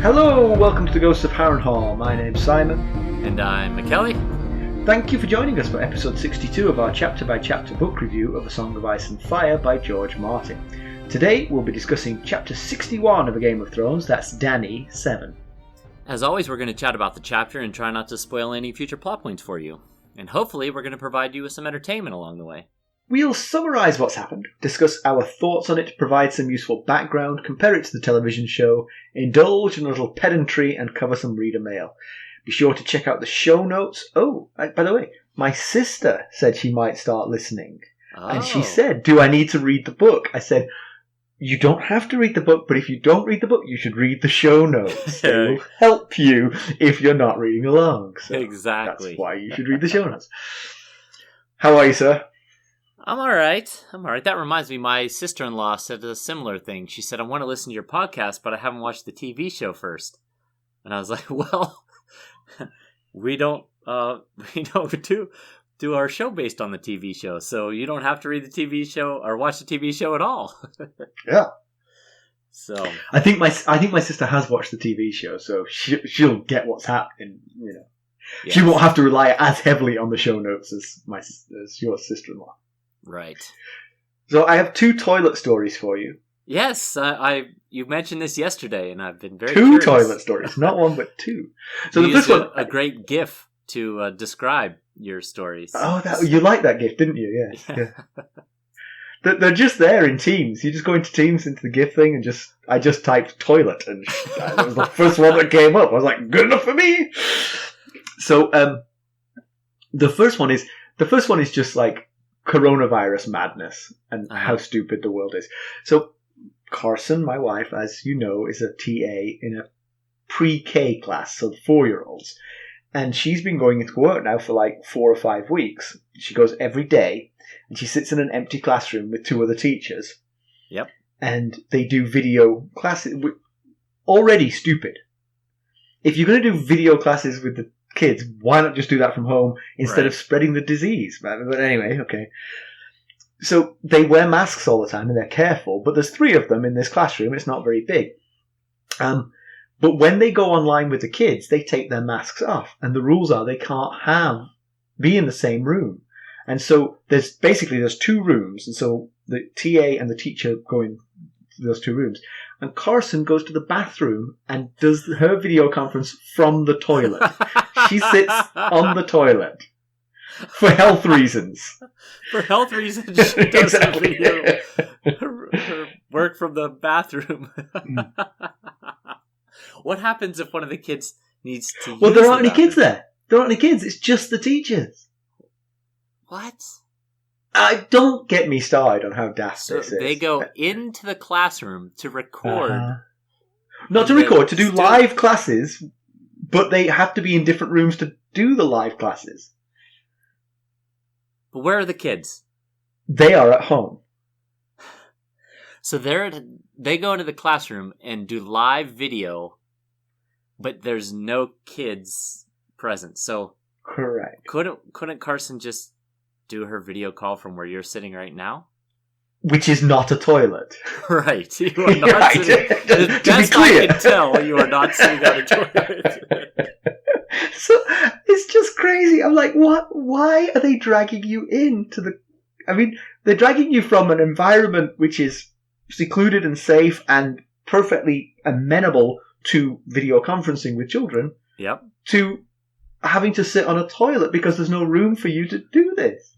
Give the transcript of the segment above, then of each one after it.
Hello, welcome to the Ghosts of Harrenhal. My name's Simon. And I'm Mackelly. Thank you for joining us for episode 62 of our chapter-by-chapter book review of A Song of Ice and Fire by George Martin. Today we'll be discussing chapter 61 of A Game of Thrones, that's Dany 7. As always, we're going to chat about the chapter and try not to spoil any future plot points for you. And hopefully we're going to provide you with some entertainment along the way. We'll summarise what's happened, discuss our thoughts on it, provide some useful background, compare it to the television show, indulge in a little pedantry, and cover some reader mail. Be sure to check out the show notes. Oh, by the way, my sister said she might start listening. Oh. And she said, do I need to read the book? I said, you don't have to read the book, but if you don't read the book, you should read the show notes. They will help you if you're not reading along. So exactly. That's why you should read the show notes. How are you, sir? I'm all right. That reminds me, my sister-in-law said a similar thing. She said, I want to listen to your podcast, but I haven't watched the TV show first. And I was like, well, we don't do our show based on the TV show, so you don't have to read the TV show or watch the TV show at all. Yeah. So I think my sister has watched the TV show, so she'll get what's happening. You know, yes. She won't have to rely as heavily on the show notes as your sister-in-law. Right. So I have two toilet stories for you. Yes, you mentioned this yesterday, and I've been very Two curious. Toilet stories, not one but two. So you the first one, a great GIF to describe your stories. Oh, you liked that GIF, didn't you? Yeah. They're just there in Teams. You just go into Teams into the GIF thing, and I just typed toilet, and that was the first one that came up. I was like, good enough for me. So the first one is just like coronavirus madness and how stupid the world is. So Carson, my wife, as you know, is a TA in a pre-K class, so 4-year-olds. And she's been going into work now for like 4 or 5 weeks. She goes every day, and she sits in an empty classroom with 2 other teachers. Yep. And they do video classes. Already stupid. If you're going to do video classes with the kids, why not just do that from home instead of spreading the disease? But anyway, okay. So they wear masks all the time and they're careful, but there's 3 of them in this classroom. It's not very big. But when they go online with the kids, they take their masks off, and the rules are they can't be in the same room. And so there's 2 rooms, and so the TA and the teacher go in those 2 rooms. And Carson goes to the bathroom and does her video conference from the toilet. She sits on the toilet for health reasons. For health reasons, she does her video her work from the bathroom. What happens if one of the kids needs to use Well, there aren't any kids there. There aren't any kids. It's just the teachers. What? Don't get me started on how daft this is. They go into the classroom to record. Not to record, to do live classes, but they have to be in different rooms to do the live classes. But where are the kids? They are at home. So they go into the classroom and do live video, but there's no kids present. So correct. Couldn't Carson just do her video call from where you're sitting right now? Which is not a toilet. Right. You are not sitting. To be clear. I can tell you are not sitting on a toilet. So it's just crazy. I'm like, what? Why are they dragging you into the... I mean, they're dragging you from an environment which is secluded and safe and perfectly amenable to video conferencing with children. Yep. To having to sit on a toilet because there's no room for you to do this.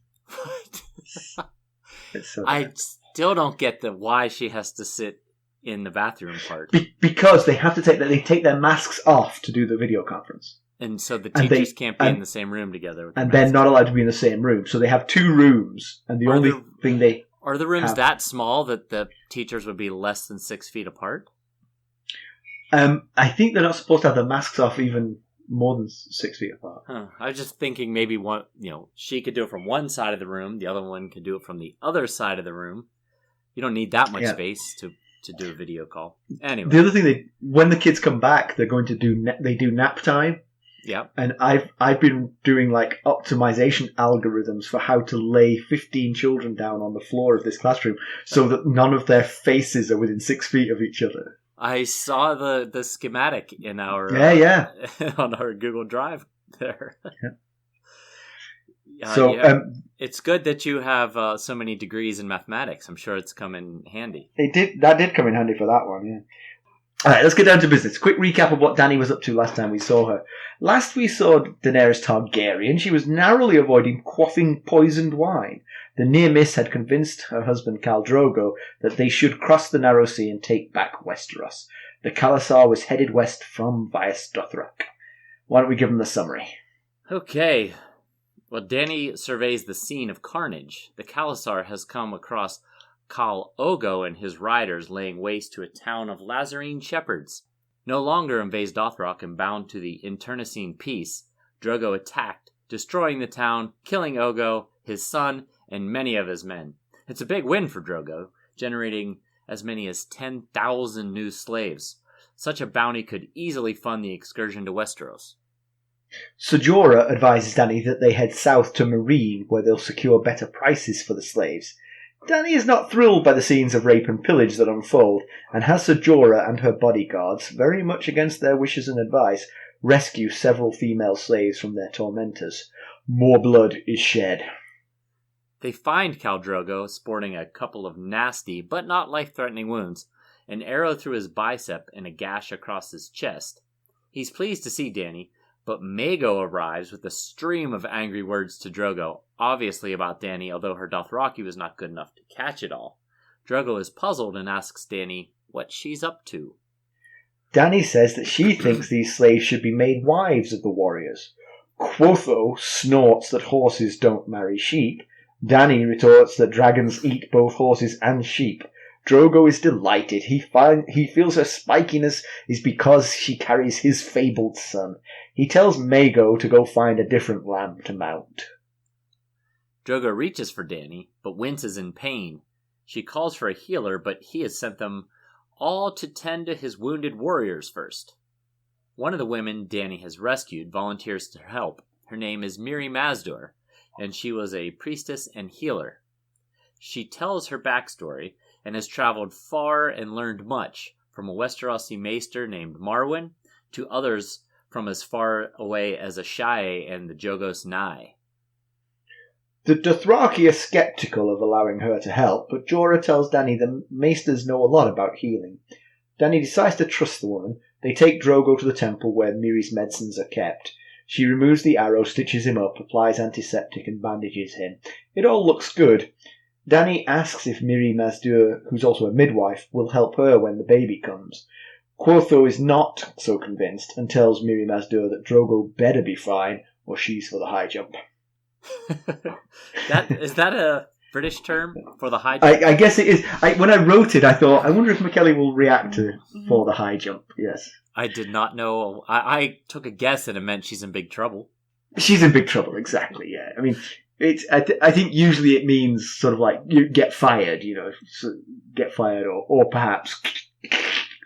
I still don't get why she has to sit in the bathroom part. Because they have to take their masks off to do the video conference. And so the teachers can't be in the same room together. And they're not allowed to be in the same room. So they have 2 rooms. And the only thing they... Are the rooms that small that the teachers would be less than 6 feet apart? I think they're not supposed to have their masks off even more than 6 feet apart. I was just thinking maybe she could do it from one side of the room, the other one could do it from the other side of the room. You don't need that much space to do a video call. Anyway, the other thing when the kids come back, they're going to do nap time. Yeah. And I've been doing like optimization algorithms for how to lay 15 children down on the floor of this classroom so that none of their faces are within 6 feet of each other. I saw the schematic in our on our Google Drive there. It's good that you have so many degrees in mathematics. I'm sure it's come in handy. That did come in handy for that one, yeah. All right, let's get down to business. Quick recap of what Dany was up to last time we saw her. Last we saw Daenerys Targaryen, she was narrowly avoiding quaffing poisoned wine. The near miss had convinced her husband Khal Drogo that they should cross the narrow sea and take back Westeros. The khalasar was headed west from Vaes Dothrak. Why don't we give them the summary? Okay. Well, Dany surveys the scene of carnage. The khalasar has come across Khal Ogo and his riders laying waste to a town of Lhazareen shepherds. No longer in Vaes Dothrak and bound to the internecine peace, Drogo attacked, destroying the town, killing Ogo, his son, and many of his men. It's a big win for Drogo, generating as many as 10,000 new slaves. Such a bounty could easily fund the excursion to Westeros. Ser Jorah advises Dany that they head south to Meereen, where they'll secure better prices for the slaves. Dany is not thrilled by the scenes of rape and pillage that unfold, and has Ser Jorah and her bodyguards, very much against their wishes and advice, rescue several female slaves from their tormentors. More blood is shed. They find Khal Drogo sporting a couple of nasty but not life-threatening wounds, an arrow through his bicep and a gash across his chest. He's pleased to see Dany, but Maego arrives with a stream of angry words to Drogo, obviously about Dany, although her Dothraki was not good enough to catch it all. Drogo is puzzled and asks Dany what she's up to. Dany says that she thinks these slaves should be made wives of the warriors. Quotho snorts that horses don't marry sheep. Dany retorts that dragons eat both horses and sheep. Drogo is delighted. He feels her spikiness is because she carries his fabled son. He tells Maego to go find a different lamb to mount. Drogo reaches for Dany, but winces in pain. She calls for a healer, but he has sent them all to tend to his wounded warriors first. One of the women Dany has rescued volunteers to help. Her name is Mirri Maz Duur, and she was a priestess and healer. She tells her backstory and has traveled far and learned much, from a Westerosi maester named Marwyn to others from as far away as Ashae and the Jogos Nai. The Dothraki are sceptical of allowing her to help, but Jorah tells Dany the maesters know a lot about healing. Dany decides to trust the woman. They take Drogo to the temple where Mirri's medicines are kept. She removes the arrow, stitches him up, applies antiseptic and bandages him. It all looks good. Dany asks if Mirri Maz Duur, who's also a midwife, will help her when the baby comes. Quotho is not so convinced and tells Mirri Maz Duur that Drogo better be fine or she's for the high jump. Is that a British term for the high jump? I guess it is. When I wrote it, I thought, I wonder if Mackelly will react to for the high jump. Yes. I did not know. I took a guess and it meant she's in big trouble. She's in big trouble, exactly, yeah. I mean, I think usually it means sort of like you get fired, get fired or perhaps.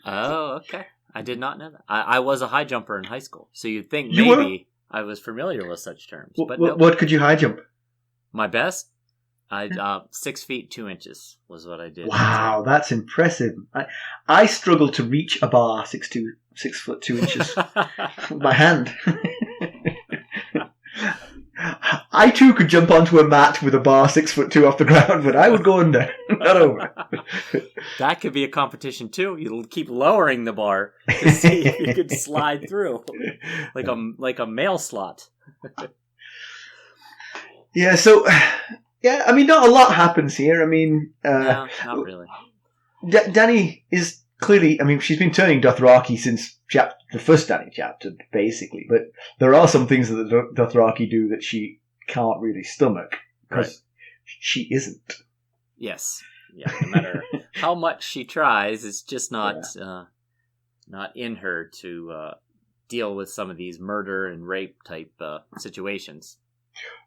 Oh, okay. I did not know that. I was a high jumper in high school, so you'd think maybe I was familiar with such terms. But no. What could you high jump? My best? 6 feet 2 inches was what I did. Wow, that's impressive. I struggled to reach a bar 6 foot 2 inches with my hand. I too could jump onto a mat with a bar 6 foot 2 off the ground, but I would go under, not over. That could be a competition too. You'll keep lowering the bar to see if you could slide through, like a mail slot. Yeah. So, yeah. I mean, not a lot happens here. I mean, no, not really. Dany is clearly. I mean, she's been turning Dothraki since the first Dany chapter, basically. But there are some things that the Dothraki do that she can't really stomach because she isn't. Yes. Yeah. No matter how much she tries, it's just not in her to deal with some of these murder and rape type situations.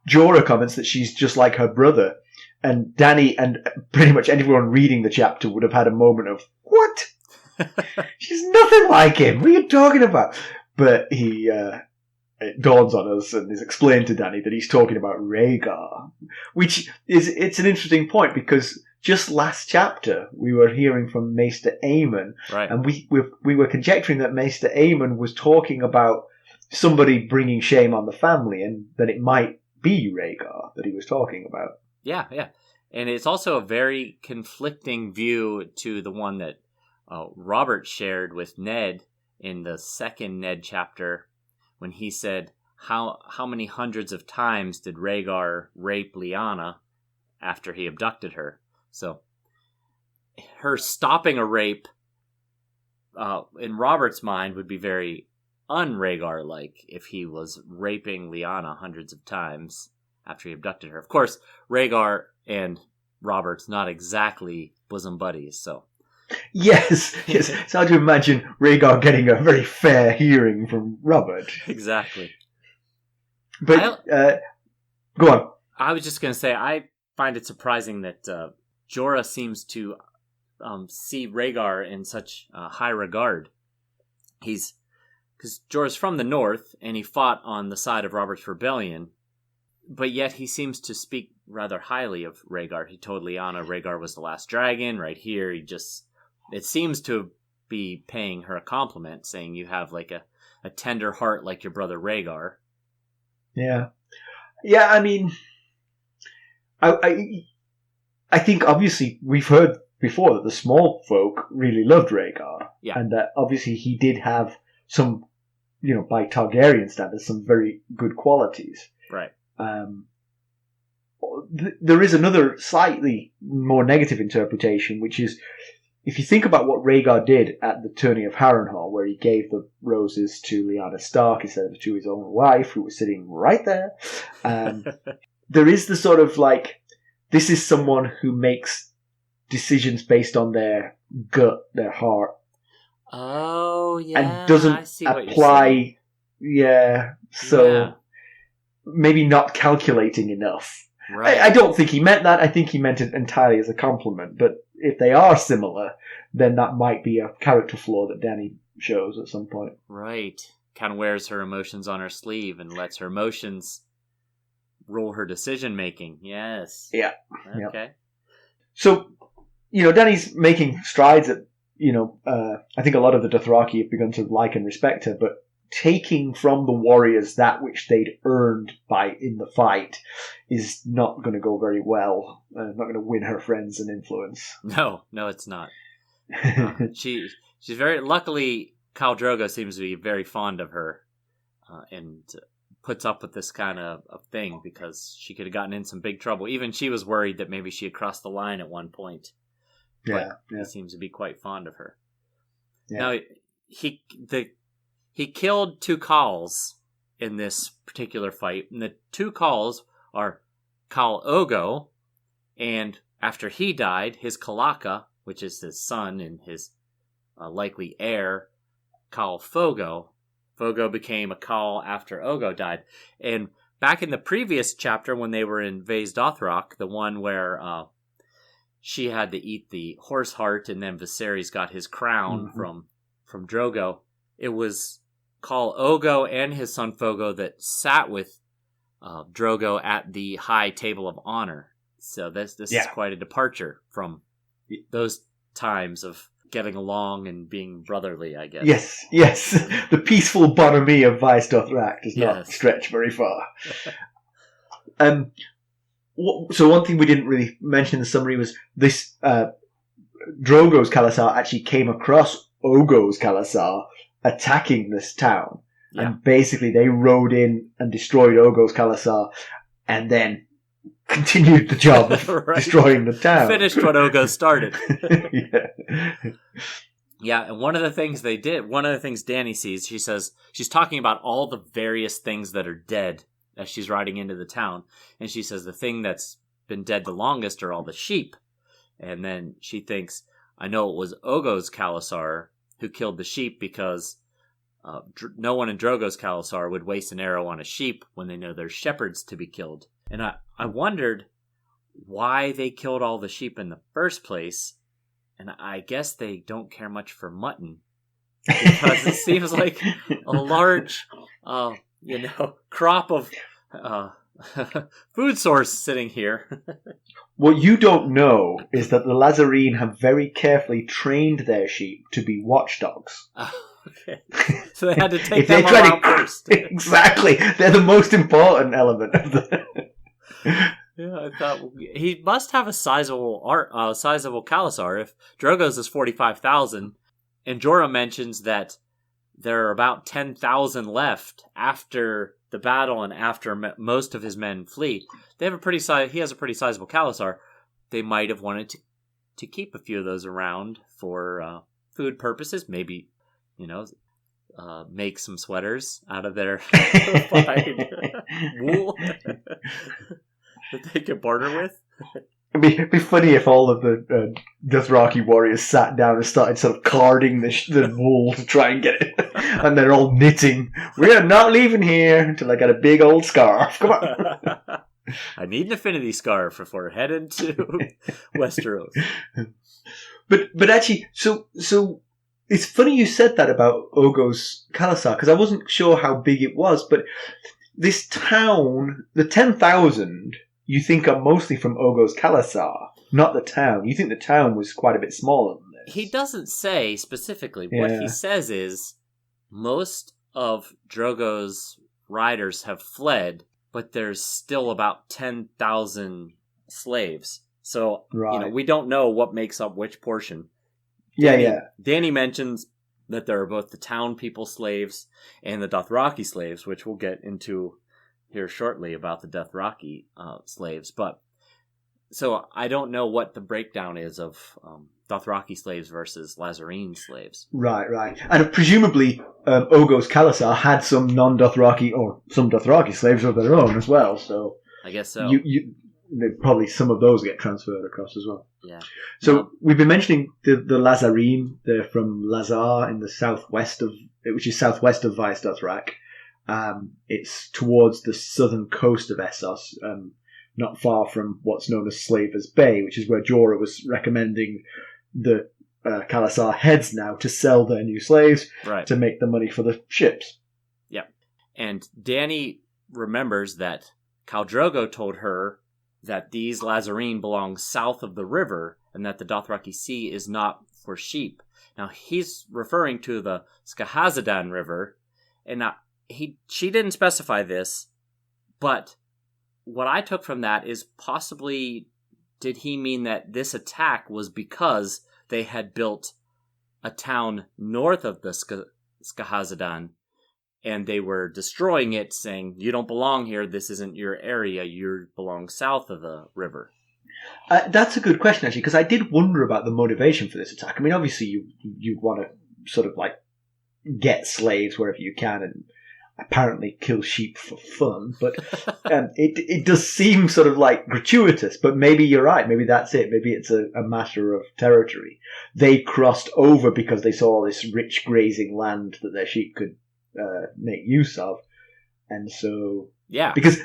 Jorah comments that she's just like her brother, and Dany and pretty much anyone reading the chapter would have had a moment of, what? She's nothing like him. What are you talking about? But it dawns on us and is explained to Dany that he's talking about Rhaegar, which it's an interesting point because just last chapter, we were hearing from Maester Aemon, Right. and we were conjecturing that Maester Aemon was talking about somebody bringing shame on the family, and that it might be Rhaegar that he was talking about. Yeah. And it's also a very conflicting view to the one that Robert shared with Ned in the second Ned chapter, when he said, how many hundreds of times did Rhaegar rape Lyanna after he abducted her? So her stopping a rape, in Robert's mind, would be very un-Rhaegar-like if he was raping Lyanna hundreds of times after he abducted her. Of course, Rhaegar and Robert's not exactly bosom buddies, so... Yes. It's hard to imagine Rhaegar getting a very fair hearing from Robert. Exactly. But, go on. I was just going to say, I find it surprising that Jorah seems to see Rhaegar in such high regard. Because Jorah's from the north, and he fought on the side of Robert's rebellion, but yet he seems to speak rather highly of Rhaegar. He told Lyanna Rhaegar was the last dragon. Right here, it seems to be paying her a compliment, saying you have like a tender heart like your brother Rhaegar. Yeah. Yeah, I mean, I think obviously we've heard before that the small folk really loved Rhaegar. Yeah. And that obviously he did have some, by Targaryen standards, some very good qualities. Right. There is another slightly more negative interpretation, which is, if you think about what Rhaegar did at the tourney of Harrenhal, where he gave the roses to Lyanna Stark instead of to his own wife, who was sitting right there, there is the sort of this is someone who makes decisions based on their gut, their heart. Oh, yeah. And doesn't I see what apply. You're So maybe not calculating enough. Right. I don't think he meant that. I think he meant it entirely as a compliment. But if they are similar, then that might be a character flaw that Dany shows at some point. Right. Kind of wears her emotions on her sleeve and lets her emotions rule her decision making. Yes. Yeah. Okay. Yeah. So, Dany's making strides at, I think a lot of the Dothraki have begun to like and respect her, but taking from the warriors that which they'd earned in the fight is not going to go very well. Not going to win her friends and influence. No, it's not. She's very luckily. Khal Drogo seems to be very fond of her, and puts up with this kind of thing, because she could have gotten in some big trouble. Even she was worried that maybe she had crossed the line at one point. Yeah, He seems to be quite fond of her. Yeah. Now he killed 2 Khals in this particular fight, and the 2 Khals are Khal Ogo, and after he died, his Kalaka, which is his son and his likely heir, Khal Fogo. Fogo became a Khal after Ogo died. And back in the previous chapter, when they were in Vase Dothrak, the one where she had to eat the horse heart, and then Viserys got his crown from Drogo, it was Khal Ogo and his son Fogo that sat with Drogo at the high table of honor. So this is quite a departure from those times of getting along and being brotherly, I guess. Yes. The peaceful bonhomie of Vase Dothrak does not stretch very far. So one thing we didn't really mention in the summary was this: Drogo's khalasar actually came across Ogo's khalasar attacking this town. Yeah. And basically they rode in and destroyed Ogo's khalasar, and then continued the job of destroying the town. Finished what Ogo started. Yeah. Yeah, and one of the things they did, one of the things Dany sees, she says, she's talking about all the various things that are dead as she's riding into the town. And she says the thing that's been dead the longest are all the sheep. And then she thinks, I know it was Ogo's khalasar who killed the sheep, because no one in Drogo's khalasar would waste an arrow on a sheep when they know there's shepherds to be killed. And I wondered why they killed all the sheep in the first place. And I guess they don't care much for mutton, because it seems like a large, crop of food source sitting here. What you don't know is that the Lhazareen have very carefully trained their sheep to be watchdogs. Okay. So they had to take them around first. Exactly. They're the most important element of the... Yeah, I thought he must have a sizable khalasar. If Drogo's is 45,000, and Jorah mentions that there are about 10,000 left after the battle and after most of his men flee. He has a pretty sizable khalasar. They might have wanted to keep a few of those around for food purposes. Maybe, make some sweaters out of their wool that they could barter with. It'd be funny if all of the Dothraki warriors sat down and started sort of carding the wool to try and get it. And they're all knitting. We're not leaving here until I got a big old scarf. Come on. I need an affinity scarf before heading to Westeros. But actually, so it's funny you said that about Ogo's khalasar, because I wasn't sure how big it was, but this town, the 10,000... you think are mostly from Ogo's khalasar, not the town. You think the town was quite a bit smaller than this. He doesn't say specifically. Yeah. What he says is most of Drogo's riders have fled, but there's still about 10,000 slaves. So, we don't know what makes up which portion. Dany mentions that there are both the town people slaves and the Dothraki slaves, which we'll get into here shortly about the Dothraki slaves, but so I don't know what the breakdown is of Dothraki slaves versus Lhazareen slaves. Right. And presumably Ogo's khalasar had some non-Dothraki or some Dothraki slaves of their own as well, so I guess so. Probably some of those get transferred across as well. Yeah. So we've been mentioning the Lhazareen. They're from Lhazar in the which is southwest of Vaes Dothrak. It's towards the southern coast of Essos, not far from what's known as Slaver's Bay, which is where Jorah was recommending the khalasar heads now to sell their new slaves to make the money for the ships. Yeah. And Dany remembers that Khal Drogo told her that these Lhazareen belong south of the river and that the Dothraki Sea is not for sheep. Now, he's referring to the Skahazadhan River, and she didn't specify this, but what I took from that is possibly did he mean that this attack was because they had built a town north of the Skahazadhan and they were destroying it, saying, you don't belong here, this isn't your area, you belong south of the river? That's a good question, actually, because I did wonder about the motivation for this attack. I mean, obviously you want to sort of like get slaves wherever you can and apparently kill sheep for fun, but it does seem sort of like gratuitous, but maybe you're right, maybe that's it, maybe it's a matter of territory. They crossed over because they saw this rich grazing land that their sheep could make use of, and so because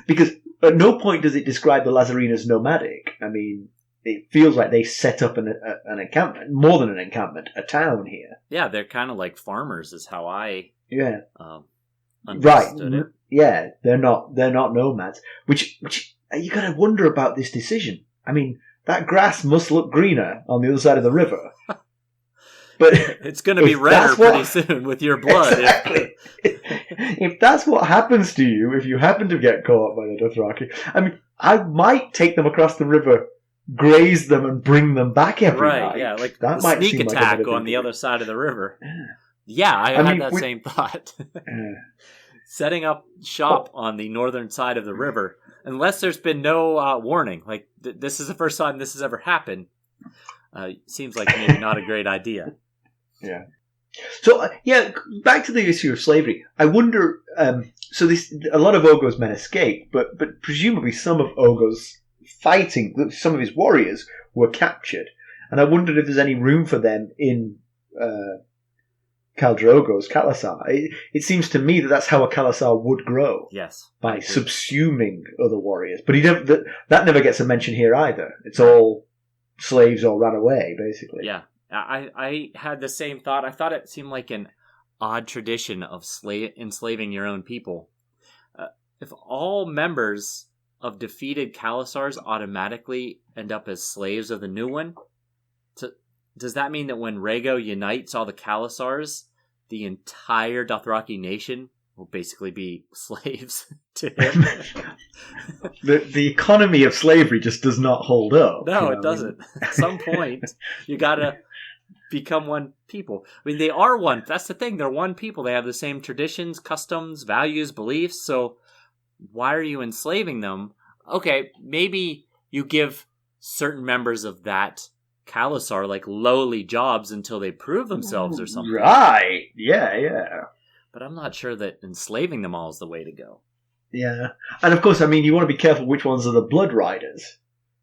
at no point does it describe the Lhazareen as nomadic. I mean, it feels like they set up an encampment, more than an encampment, a town here. Yeah, they're kind of like farmers is how I understood it. Yeah, they're not nomads. Which you got to wonder about this decision. I mean, that grass must look greener on the other side of the river, but it's going to be redder pretty soon with your blood. Exactly. If that's what happens to you, if you happen to get caught by the Dothraki, I mean, I might take them across the river, graze them, and bring them back every night. Right? Yeah, like that might sneak attack on the other side of the river. Yeah, I had that same thought. Setting up shop on the northern side of the river, unless there's been no warning. Like, this is the first time this has ever happened. Seems like maybe not a great idea. Yeah. So, back to the issue of slavery. I wonder, a lot of Ogo's men escaped, but presumably some of Ogo's some of his warriors were captured. And I wondered if there's any room for them in Khal Drogo's khalasar. It seems to me that that's how a khalasar would grow. Yes. By subsuming other warriors. But that never gets a mention here either. It's all slaves or ran away, basically. Yeah. I had the same thought. I thought it seemed like an odd tradition of enslaving your own people. If all members of defeated khalasars automatically end up as slaves of the new one? Does that mean that when Rhaego unites all the khalasars, the entire Dothraki nation will basically be slaves to him? the economy of slavery just does not hold up. No, it doesn't. At some point, you gotta become one people. I mean, they are one. That's the thing. They're one people. They have the same traditions, customs, values, beliefs. So why are you enslaving them? Okay, maybe you give certain members of that khalasar like lowly jobs until they prove themselves or something. Right. Yeah. But I'm not sure that enslaving them all is the way to go. Yeah. And of course, I mean, you want to be careful which ones are the blood riders.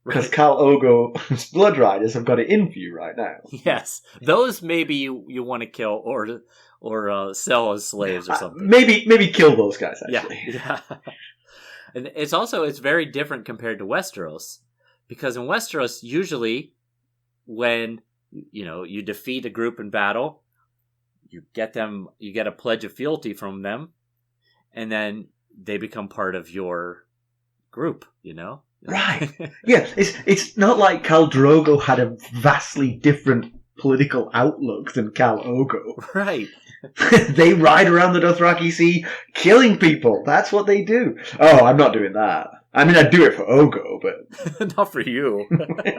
Because Khal Ogo's blood riders have got it in for you right now. Yes. Those maybe you want to kill or sell as slaves or something. Maybe kill those guys, actually. Yeah. And it's very different compared to Westeros. Because in Westeros, usually when you defeat a group in battle, you get a pledge of fealty from them, and then they become part of your group, Right. Yeah, it's not like Khal Drogo had a vastly different political outlook than Khal Ogo. Right. They ride around the Dothraki Sea killing people. That's what they do. Oh, I'm not doing that. I mean, I'd do it for Ogo, but... Not for you.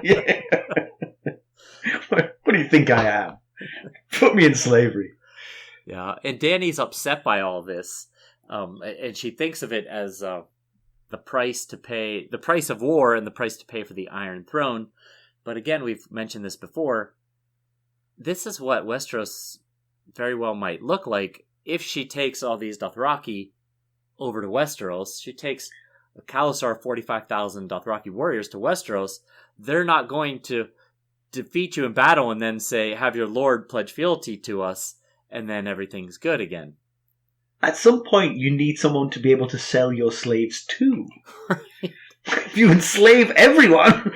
Yeah. What do you think I am? Put me in slavery. Yeah, and Dany's upset by all this. And she thinks of it as... the price of war and the price to pay for the Iron Throne. But again, we've mentioned this before. This is what Westeros very well might look like if she takes all these Dothraki over to Westeros. She takes a khalasar 45,000 Dothraki warriors to Westeros. They're not going to defeat you in battle and then say, have your lord pledge fealty to us, and then everything's good again. At some point, you need someone to be able to sell your slaves to. If you enslave everyone,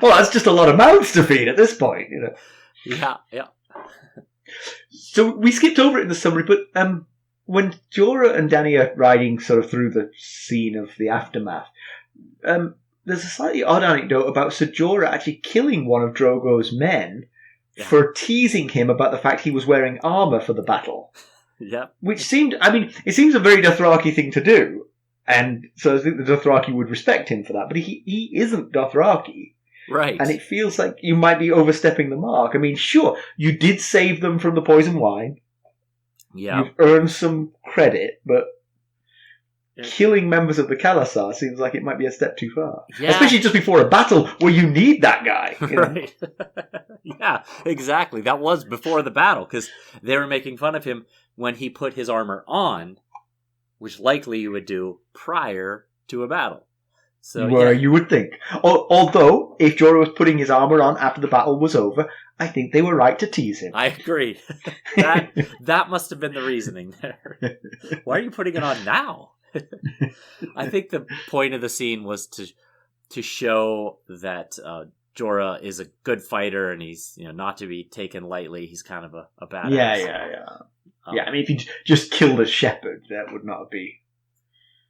well, that's just a lot of mouths to feed at this point, Yeah. So we skipped over it in the summary, but when Jorah and Dany are riding sort of through the scene of the aftermath, there's a slightly odd anecdote about Ser Jorah actually killing one of Drogo's men for teasing him about the fact he was wearing armour for the battle. Yeah. Which it seems a very Dothraki thing to do. And so I think the Dothraki would respect him for that. But he isn't Dothraki. Right. And it feels like you might be overstepping the mark. I mean, sure, you did save them from the poison wine. Yeah. You've earned some credit, but killing members of the khalasar seems like it might be a step too far. Yeah. Especially just before a battle where you need that guy. Right. Yeah, exactly. That was before the battle, because they were making fun of him when he put his armor on, which likely you would do prior to a battle. So you would think. Although, if Jorah was putting his armor on after the battle was over, I think they were right to tease him. I agree. That must have been the reasoning there. Why are you putting it on now? I think the point of the scene was to show that Jorah is a good fighter and he's not to be taken lightly. He's kind of a badass. Yeah, I mean, if he just killed a shepherd, that would not be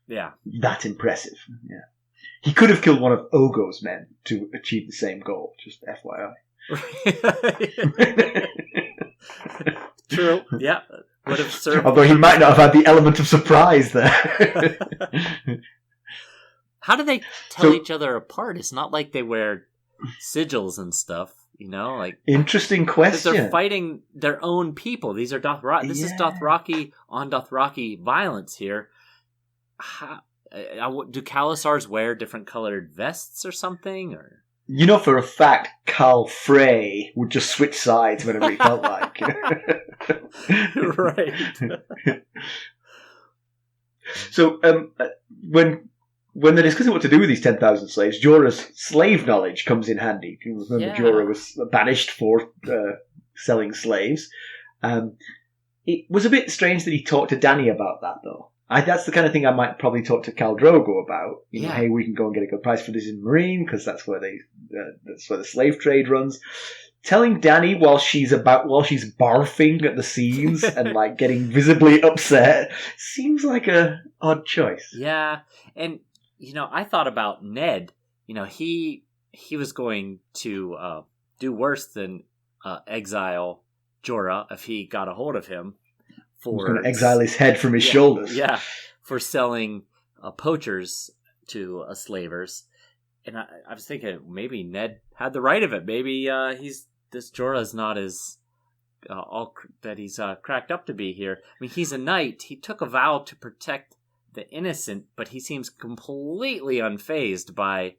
that impressive. Yeah. He could have killed one of Ogo's men to achieve the same goal, just FYI. True, yeah. Would have served. Although he might not have had the element of surprise there. How do they tell each other apart? It's not like they wear sigils and stuff. Interesting question. They're fighting their own people. These are Dothraki. This is Dothraki on Dothraki violence here. Do khalasars wear different colored vests or something? Or for a fact, Khal Frey would just switch sides whenever he felt like. Right. So when they're discussing what to do with these 10,000 slaves, Jorah's slave knowledge comes in handy. You remember Jorah was banished for selling slaves. It was a bit strange that he talked to Dany about that, though. That's the kind of thing I might probably talk to Khal Drogo about. Hey, we can go and get a good price for this in Meereen because that's where the slave trade runs. Telling Dany while she's barfing at the seams and getting visibly upset seems like a odd choice. Yeah, and I thought about Ned. He was going to do worse than exile Jorah if he got a hold of him. He's going to exile his head from his shoulders. Yeah, for selling poachers to slavers. And I was thinking maybe Ned had the right of it. Maybe this Jorah is not as all that he's cracked up to be here. I mean, he's a knight. He took a vow to protect the innocent, but he seems completely unfazed by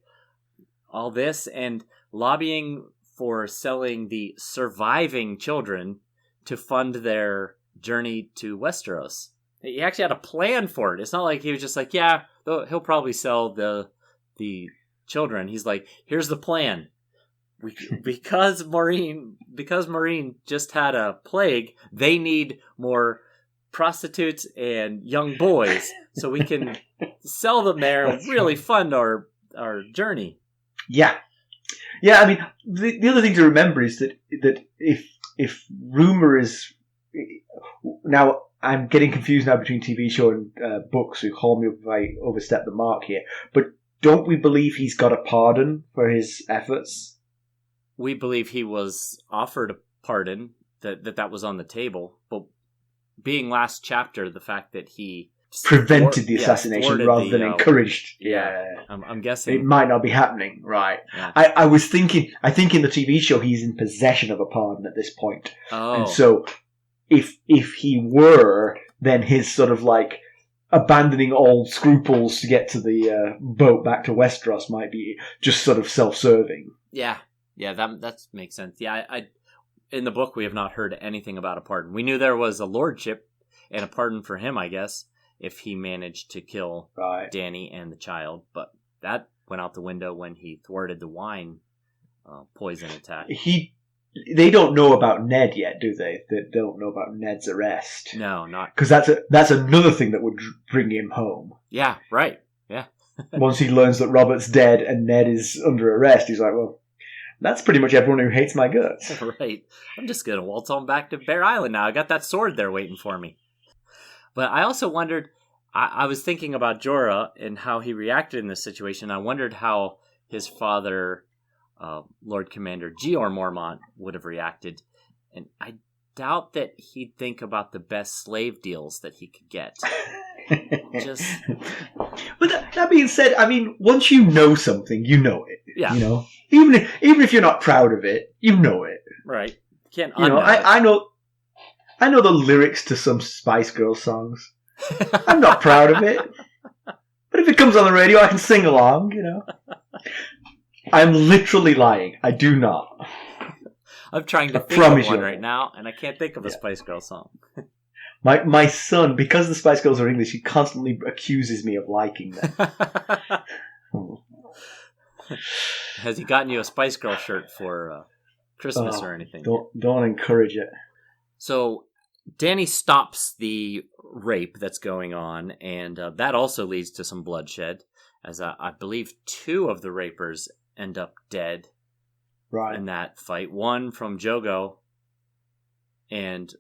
all this and lobbying for selling the surviving children to fund their journey to Westeros. He actually had a plan for it. It's not like he was just like, yeah, he'll probably sell the children. He's like, here's the plan. Because Meereen just had a plague, they need more prostitutes and young boys, so we can sell them there and really fund our journey. Yeah. I mean, the other thing to remember is that if rumor is now, I'm getting confused now between TV show and books. So call me if I overstep the mark here. But don't we believe he's got a pardon for his efforts? We believe he was offered a pardon, that was on the table. But being last chapter, the fact that he prevented the assassination rather than encouraged. I'm guessing it might not be happening. Right. Yeah. I think in the TV show he's in possession of a pardon at this point. Oh. And so if he were, then his sort of like abandoning all scruples to get to the boat back to Westeros might be just sort of self-serving. Yeah, that makes sense. Yeah, I in the book we have not heard anything about a pardon. We knew there was a lordship and a pardon for him, I guess, if he managed to kill Dany and the child, but that went out the window when he thwarted the wine poison attack. They don't know about Ned yet, do they? They don't know about Ned's arrest. No, not because that's another thing that would bring him home. Yeah, right. Yeah. Once he learns that Robert's dead and Ned is under arrest, he's like, well, that's pretty much everyone who hates my guts. Right. I'm just gonna waltz on back to Bear Island now. I got that sword there waiting for me. But I also wondered. I was thinking about Jorah and how he reacted in this situation. I wondered how his father, Lord Commander Jeor Mormont, would have reacted. And I doubt that he'd think about the best slave deals that he could get. But that being said, I mean, once you know something, you know it. Yeah. You know, even if you're not proud of it, you know it. Right. Can't unknow it. I know the lyrics to some Spice Girls songs. I'm not proud of it. But if it comes on the radio, I can sing along, you know. I'm literally lying. I do not. I'm trying to think of one right now, and I can't think of a Spice Girls song. My son, because the Spice Girls are English, he constantly accuses me of liking them. Has he gotten you a Spice Girl shirt for Christmas or anything? Don't encourage it. So Dany stops the rape that's going on, and that also leads to some bloodshed, as I believe 2 of the rapers end up dead in that fight. One from Jogo, and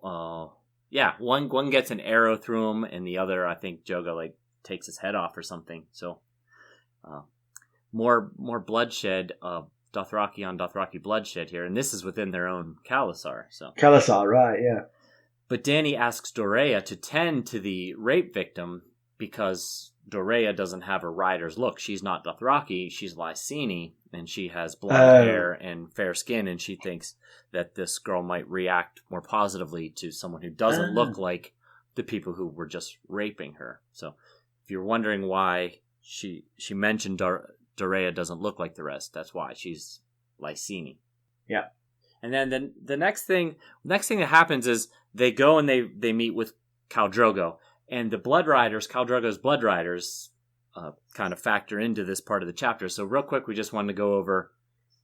one gets an arrow through him, and the other, I think Jogo takes his head off or something. So more bloodshed, Dothraki on Dothraki bloodshed here, and this is within their own khalasar. So khalasar, right? Yeah. But Dany asks Doreah to tend to the rape victim because Doreah doesn't have a rider's look. She's not Dothraki, she's Lyseni, and she has blonde hair and fair skin, and she thinks that this girl might react more positively to someone who doesn't look like the people who were just raping her. So if you're wondering why she mentioned Doreah doesn't look like the rest, that's why. She's Lyseni. Yeah. And then the next thing that happens is they go and they meet with Khal Drogo. And the Blood Riders, Khal Drogo's Blood Riders, kind of factor into this part of the chapter. So real quick, we just wanted to go over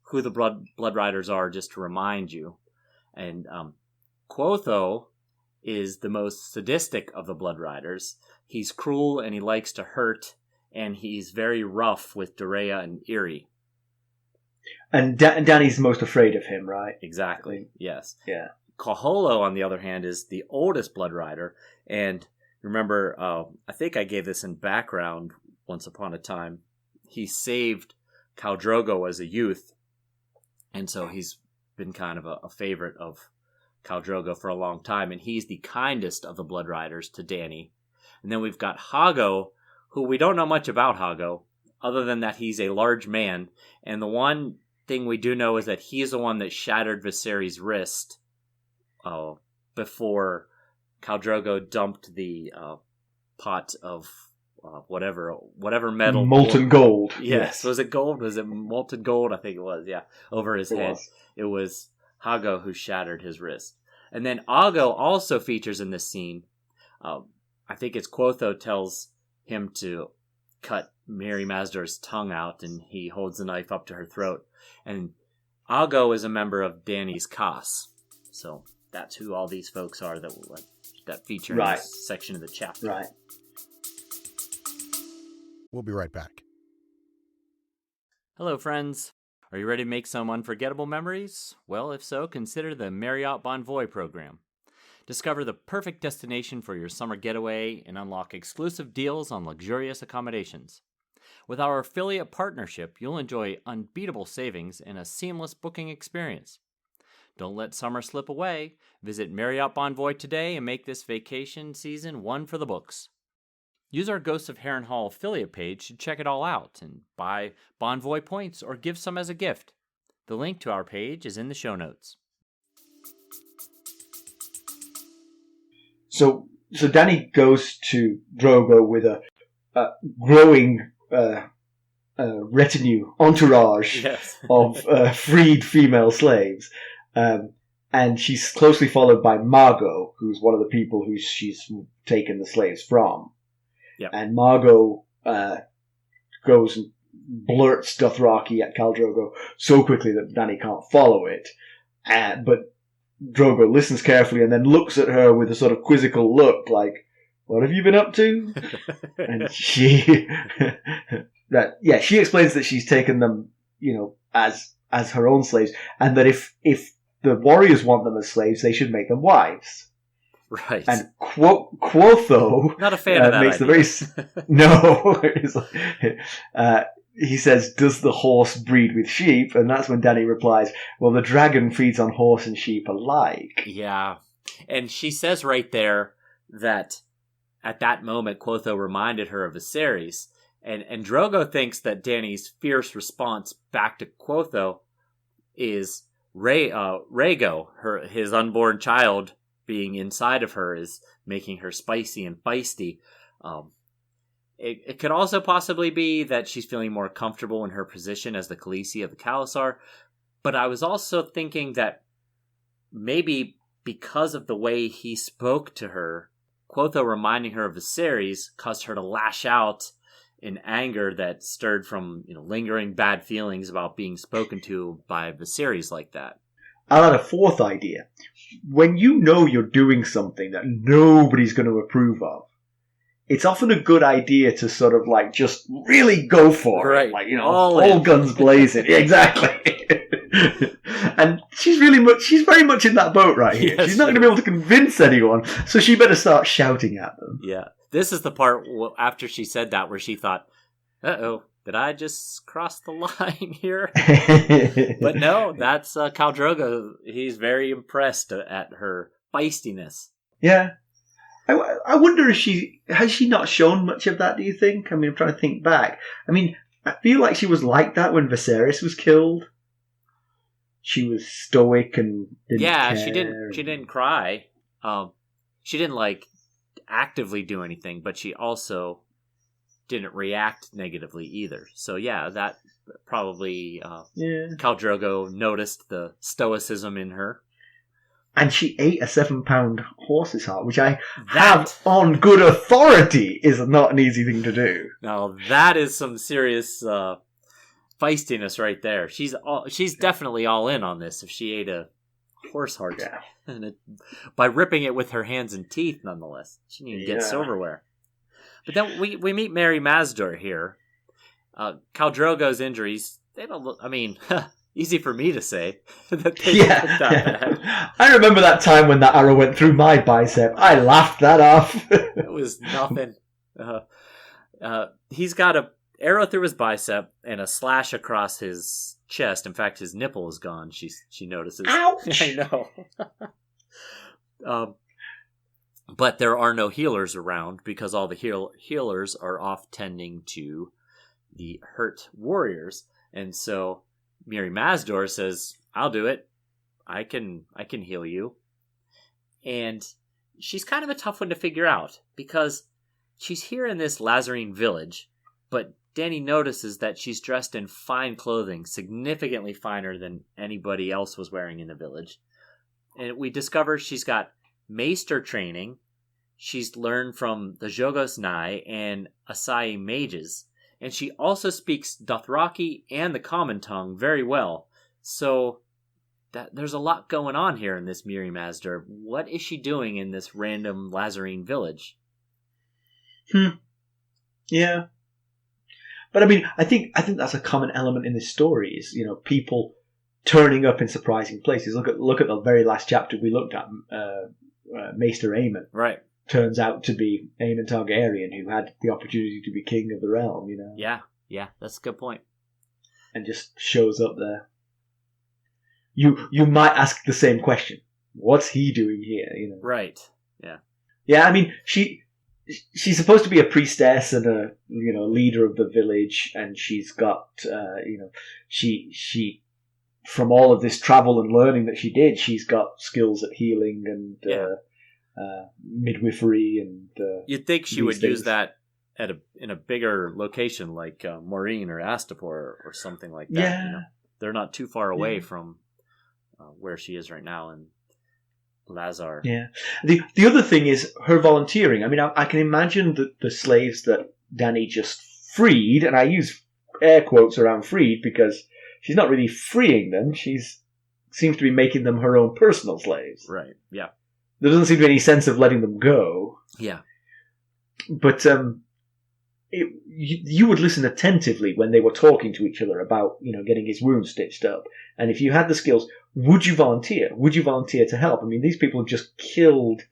who the Blood Riders are just to remind you. And Quotho is the most sadistic of the Blood Riders. He's cruel and he likes to hurt, and he's very rough with Doreah and Irri. And Dany's most afraid of him, right? Exactly, yes. Yeah. Kaholo, on the other hand, is the oldest Blood Rider, and remember, I think I gave this in background once upon a time. He saved Khal Drogo as a youth, and so he's been kind of a favorite of Khal Drogo for a long time, and he's the kindest of the Blood Riders to Dany. And then we've got Hago, who we don't know much about Hago, other than that he's a large man, and the one thing we do know is that he's the one that shattered Viserys' wrist before Khal Drogo dumped the pot of whatever metal. Molten gold. Yes. Was it gold? Was it molten gold? I think it was, yeah. Over his head. It was Hago who shattered his wrist. And then Ogo also features in this scene. I think it's Quotho tells him to cut Mirri Maz Duur's tongue out, and he holds the knife up to her throat. And Ogo is a member of Dany's Khas. So that's who all these folks are that feature in this section of the chapter. Right. We'll be right back. Hello, friends. Are you ready to make some unforgettable memories? Well, if so, consider the Marriott Bonvoy program. Discover the perfect destination for your summer getaway and unlock exclusive deals on luxurious accommodations. With our affiliate partnership, you'll enjoy unbeatable savings and a seamless booking experience. Don't let summer slip away. Visit Marriott Bonvoy today and make this vacation season one for the books. Use our Ghosts of Harrenhal affiliate page to check it all out and buy Bonvoy points or give some as a gift. The link to our page is in the show notes. So Dany goes to Drogo with a growing retinue, entourage of freed female slaves. And she's closely followed by Margot, who's one of the people who she's taken the slaves from. Yep. And Margot goes and blurts Dothraki at Khal Drogo so quickly that Dany can't follow it. But Drogo listens carefully and then looks at her with a sort of quizzical look, like, "What have you been up to?" And she explains that she's taken them, as her own slaves, and that if the warriors want them as slaves, they should make them wives. Right. And Quotho not a fan of that makes idea. He says, "Does the horse breed with sheep?" And that's when Dany replies, "Well, the dragon feeds on horse and sheep alike." Yeah. And she says right there that at that moment, Quotho reminded her of Viserys. And Drogo thinks that Dany's fierce response back to Quotho is Rhaego, his unborn child, being inside of her is making her spicy and feisty. It could also possibly be that she's feeling more comfortable in her position as the Khaleesi of the khalasar. But I was also thinking that maybe because of the way he spoke to her, Quotho reminding her of Viserys caused her to lash out in anger that stirred from lingering bad feelings about being spoken to by Viserys like that. I'll add a fourth idea. When you know you're doing something that nobody's going to approve of, it's often a good idea to sort of just really go for it. Like, all guns blazing. Exactly. And she's very much in that boat right here. Yes, she's not going to be able to convince anyone, so she better start shouting at them. Yeah. This is the part after she said that where she thought, uh-oh, did I just cross the line here? But no, that's Khal Drogo. He's very impressed at her feistiness. Yeah. I wonder if has she not shown much of that, do you think? I mean, I'm trying to think back. I mean, I feel like she was like that when Viserys was killed. She was stoic and didn't care. She didn't cry. She didn't actively do anything, but she also didn't react negatively either. So yeah, that probably Khal Drogo noticed the stoicism in her. And she ate a 7-pound horse's heart, which I have on good authority is not an easy thing to do. Now that is some serious feistiness right there. She's definitely all in on this if she ate a horse heart. Yeah. And by ripping it with her hands and teeth, nonetheless. She didn't even get silverware. But then we meet Mirri Maz Duur here. Khal Drogo's injuries, they don't look, easy for me to say. That they don't look that bad. I remember that time when that arrow went through my bicep. I laughed that off. It was nothing. he's got a arrow through his bicep and a slash across his chest. In fact, his nipple is gone. She notices. Ouch! I know. But there are no healers around because all the healers are off tending to the hurt warriors. And so Mirri Maz Duur says, I'll do it. I can heal you. And she's kind of a tough one to figure out because she's here in this Lhazareen village, but Dany notices that she's dressed in fine clothing, significantly finer than anybody else was wearing in the village. And we discover she's got maester training. She's learned from the Jogos Nai and Asai mages. And she also speaks Dothraki and the common tongue very well. So there's a lot going on here in this Mirri Maz Duur. What is she doing in this random Lhazareen village? Yeah. But I mean, I think that's a common element in this story is, people turning up in surprising places. Look at the very last chapter we looked at, Maester Aemon. Right. Turns out to be Aemon Targaryen, who had the opportunity to be king of the realm, Yeah, that's a good point. And just shows up there. You might ask the same question. What's he doing here, Right, yeah. Yeah, I mean, she's supposed to be a priestess and a, leader of the village, and she's got, she from all of this travel and learning that she did, she's got skills at healing and midwifery and you'd think she would use that in a bigger location like Meereen or Astapor or something like that. Yeah, they're not too far away from where she is right now in Lhazar. Yeah. The other thing is her volunteering. I mean, I can imagine that the slaves that Dany just freed, and I use air quotes around freed because she's not really freeing them. She's seems to be making them her own personal slaves. Right. Yeah. There doesn't seem to be any sense of letting them go. Yeah. But you would listen attentively when they were talking to each other about, getting his wound stitched up. And if you had the skills, would you volunteer? Would you volunteer to help? I mean, these people just killed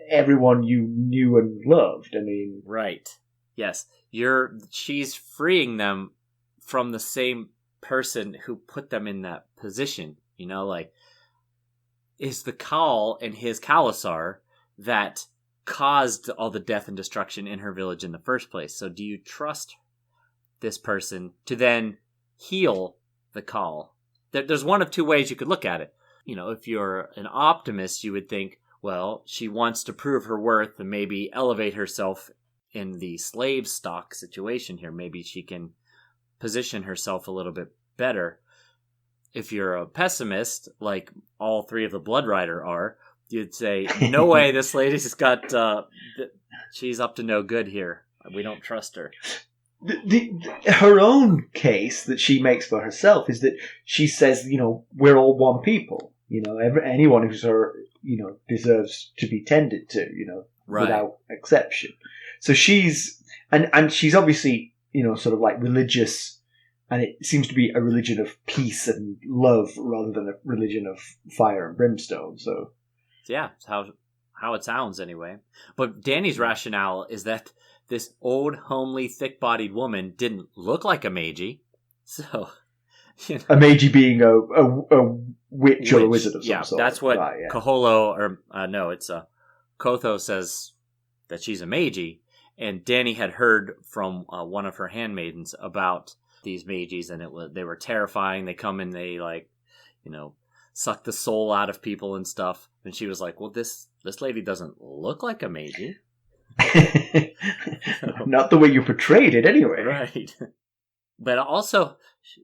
everyone you knew and loved. I mean, right. Yes. She's freeing them from the same person who put them in that position. Is the Khal and his khalasar that caused all the death and destruction in her village in the first place. So do you trust this person to then heal the Khal? There's one of two ways you could look at it. If you're an optimist, you would think, well, she wants to prove her worth and maybe elevate herself in the slave stock situation here. Maybe she can position herself a little bit better. If you're a pessimist, like all three of the Blood Rider are, you'd say, no way, this lady's got, she's up to no good here. We don't trust her. Her own case that she makes for herself is that she says, we're all one people. Anyone who's her, deserves to be tended to, right. Without exception. So she's, and she's obviously, sort of like religious, and it seems to be a religion of peace and love rather than a religion of fire and brimstone. So, yeah, how it sounds anyway. But Dany's rationale is that this old, homely, thick-bodied woman didn't look like a magi. So, a magi being a witch or a wizard of some sort. Yeah, that's what Kaholo, Kotho says that she's a magi. And Dany had heard from one of her handmaidens about these magis, and they were terrifying. They come and they suck the soul out of people and stuff. And she was like, well, this lady doesn't look like a magi. Not the way you portrayed it anyway. Right. But also,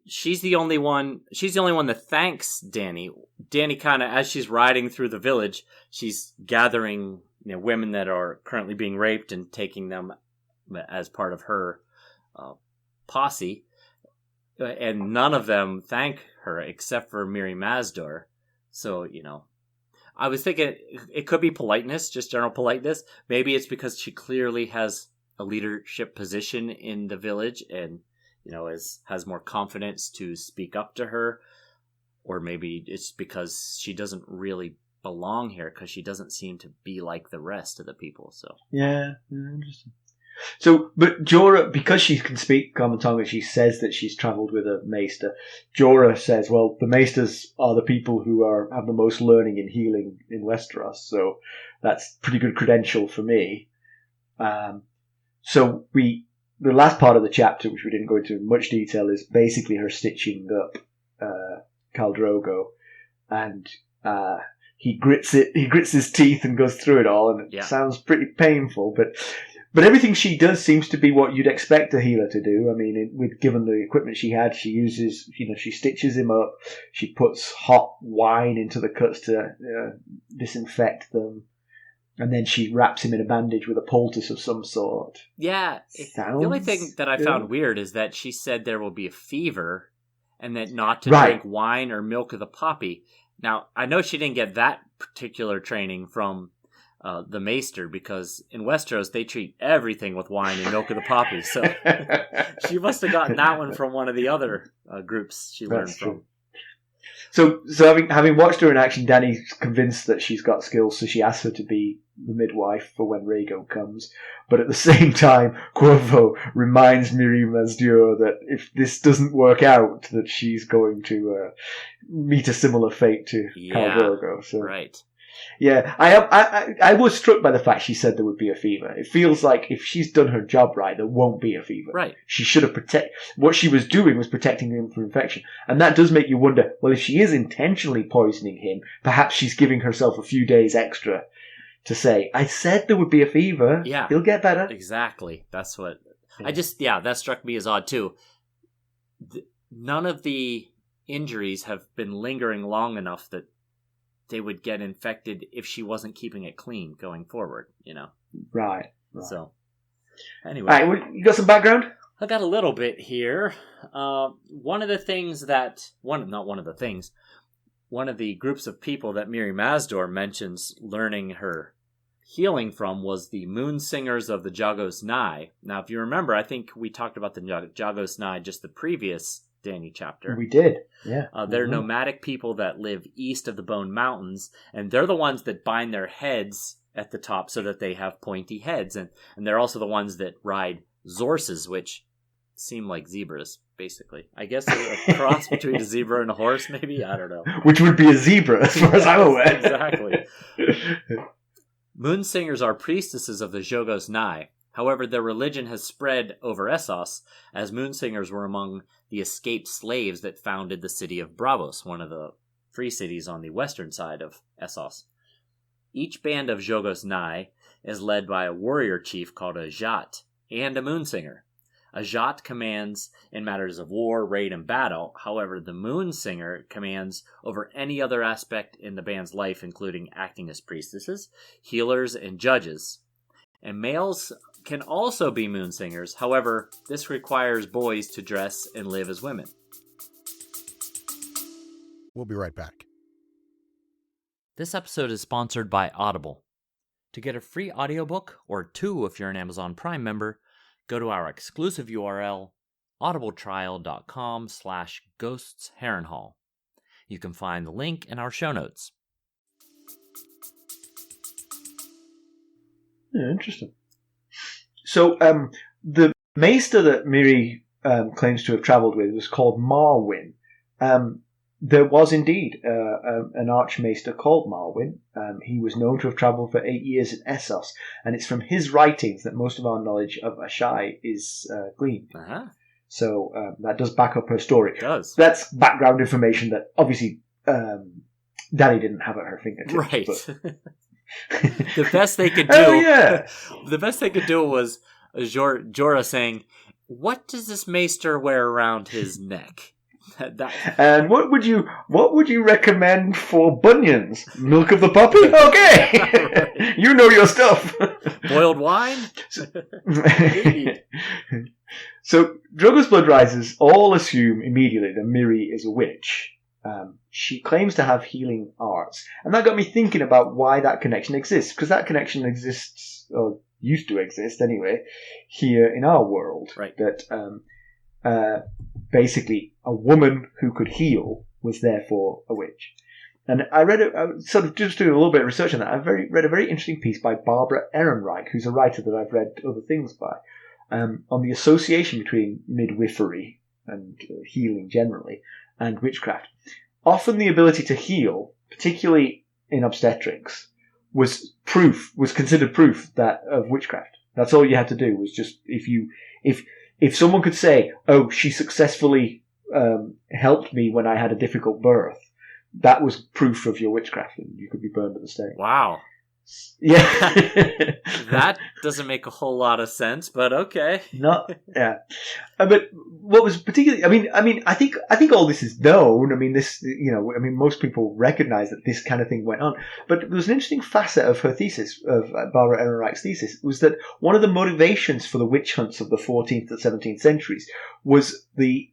she's the only one that thanks Dany. Dany kind of, as she's riding through the village, she's gathering women that are currently being raped and taking them as part of her posse. And none of them thank her except for Mirri Maz Duur. So, I was thinking it could be politeness, just general politeness. Maybe it's because she clearly has a leadership position in the village and, has more confidence to speak up to her. Or maybe it's because she doesn't really belong here because she doesn't seem to be like the rest of the people. So yeah, interesting. So, but Jorah, because she can speak common tongue and she says that she's travelled with a maester, Jorah says, well, the maesters are the people who have the most learning in healing in Westeros, so that's pretty good credential for me. So the last part of the chapter, which we didn't go into in much detail, is basically her stitching up Khal Drogo, and he grits his teeth and goes through it all, and it sounds pretty painful, but everything she does seems to be what you'd expect a healer to do. I mean, given the equipment she had, she uses, she stitches him up, she puts hot wine into the cuts to disinfect them, and then she wraps him in a bandage with a poultice of some sort. Yeah. The only thing that I found weird is that she said there will be a fever and that not to drink wine or milk of the poppy. Now, I know she didn't get that particular training from the maester, because in Westeros they treat everything with wine and milk of the poppy. So she must have gotten that one from one of the other groups she learned from. So having watched her in action, Dany's convinced that she's got skills, so she asks her to be the midwife for when Rhaego comes. But at the same time, Quovo reminds Mirri Maz Duur that if this doesn't work out, that she's going to meet a similar fate to Khal Drogo. So. Right. Yeah, I was struck by the fact she said there would be a fever. It feels like if she's done her job right, there won't be a fever. Right. She should have what she was doing was protecting him from infection. And that does make you wonder, well, if she is intentionally poisoning him, perhaps she's giving herself a few days extra to say, I said there would be a fever. Yeah. He'll get better. Exactly. That's what... that struck me as odd, too. None of the injuries have been lingering long enough that they would get infected if she wasn't keeping it clean going forward, Right. So, anyway. All right, you got some background? I got a little bit here. One of the groups of people that Mirri Maz Duur mentions learning her healing from was the Moon Singers of the Jagos Nye. Now, if you remember, I think we talked about the Jagos Nye just the previous Dany chapter. We did, yeah. They're nomadic people that live east of the Bone Mountains, and they're the ones that bind their heads at the top so that they have pointy heads, and they're also the ones that ride Zorses, which seem like zebras, basically. I guess they're a cross between a zebra and a horse, maybe? I don't know. Which would be a zebra, as far as I'm aware. Exactly. Moon Singers are priestesses of the Jogos Nye. However, their religion has spread over Essos, as Moonsingers were among the escaped slaves that founded the city of Braavos, one of the free cities on the western side of Essos. Each band of Jogos Nye is led by a warrior chief called a Jat and a Moonsinger. A Jat commands in matters of war, raid, and battle. However, the Moonsinger commands over any other aspect in the band's life, including acting as priestesses, healers, and judges. And males can also be Moonsingers. However, this requires boys to dress and live as women. We'll be right back. This episode is sponsored by Audible. To get a free audiobook, or 2 if you're an Amazon Prime member, go to our exclusive URL, audibletrial.com/ghostsharrenhal. You can find the link in our show notes. Yeah, interesting. So, the maester that Mirri claims to have travelled with was called Marwyn. There was indeed an archmaester called Marwyn. He was known to have travelled for 8 years in Essos, and it's from his writings that most of our knowledge of Ashai is gleaned. Uh-huh. So that does back up her story. It does. That's background information that obviously Dany didn't have at her fingertips. Right. But... The best they could do. Oh, yeah. The best they could do was Jorah saying, "What does this maester wear around his neck?" And what would you recommend for bunions? Milk of the puppy? Okay. You know your stuff. Boiled wine? So Drogo's blood risers all assume immediately that Mirri is a witch. She claims to have healing arts. And that got me thinking about why that connection exists. Because that connection exists, or used to exist anyway, here in our world. Right. That basically a woman who could heal was therefore a witch. And I sort of just doing a little bit of research on that. Read a very interesting piece by Barbara Ehrenreich, who's a writer that I've read other things by, on the association between midwifery and healing generally and witchcraft. Often the ability to heal, particularly in obstetrics, was considered proof of witchcraft. That's all you had to do was just if someone could say, "Oh, she successfully helped me when I had a difficult birth," that was proof of your witchcraft, and you could be burned at the stake. Wow. Yeah. That doesn't make a whole lot of sense, but okay. Yeah. But what was particularly, I think all this is known. I mean, most people recognize that this kind of thing went on. But there was an interesting facet of her thesis, of Barbara Ehrenreich's thesis, was that one of the motivations for the witch hunts of the 14th and 17th centuries was the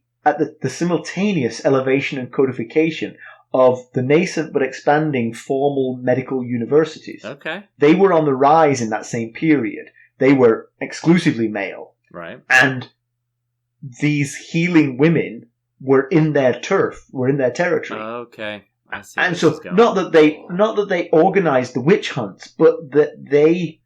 simultaneous elevation and codification of the nascent but expanding formal medical universities. Okay. They were on the rise in that same period. They were exclusively male. Right. And these healing women were in their turf, were in their territory. Okay. I see. And so not that they organized the witch hunts, but that they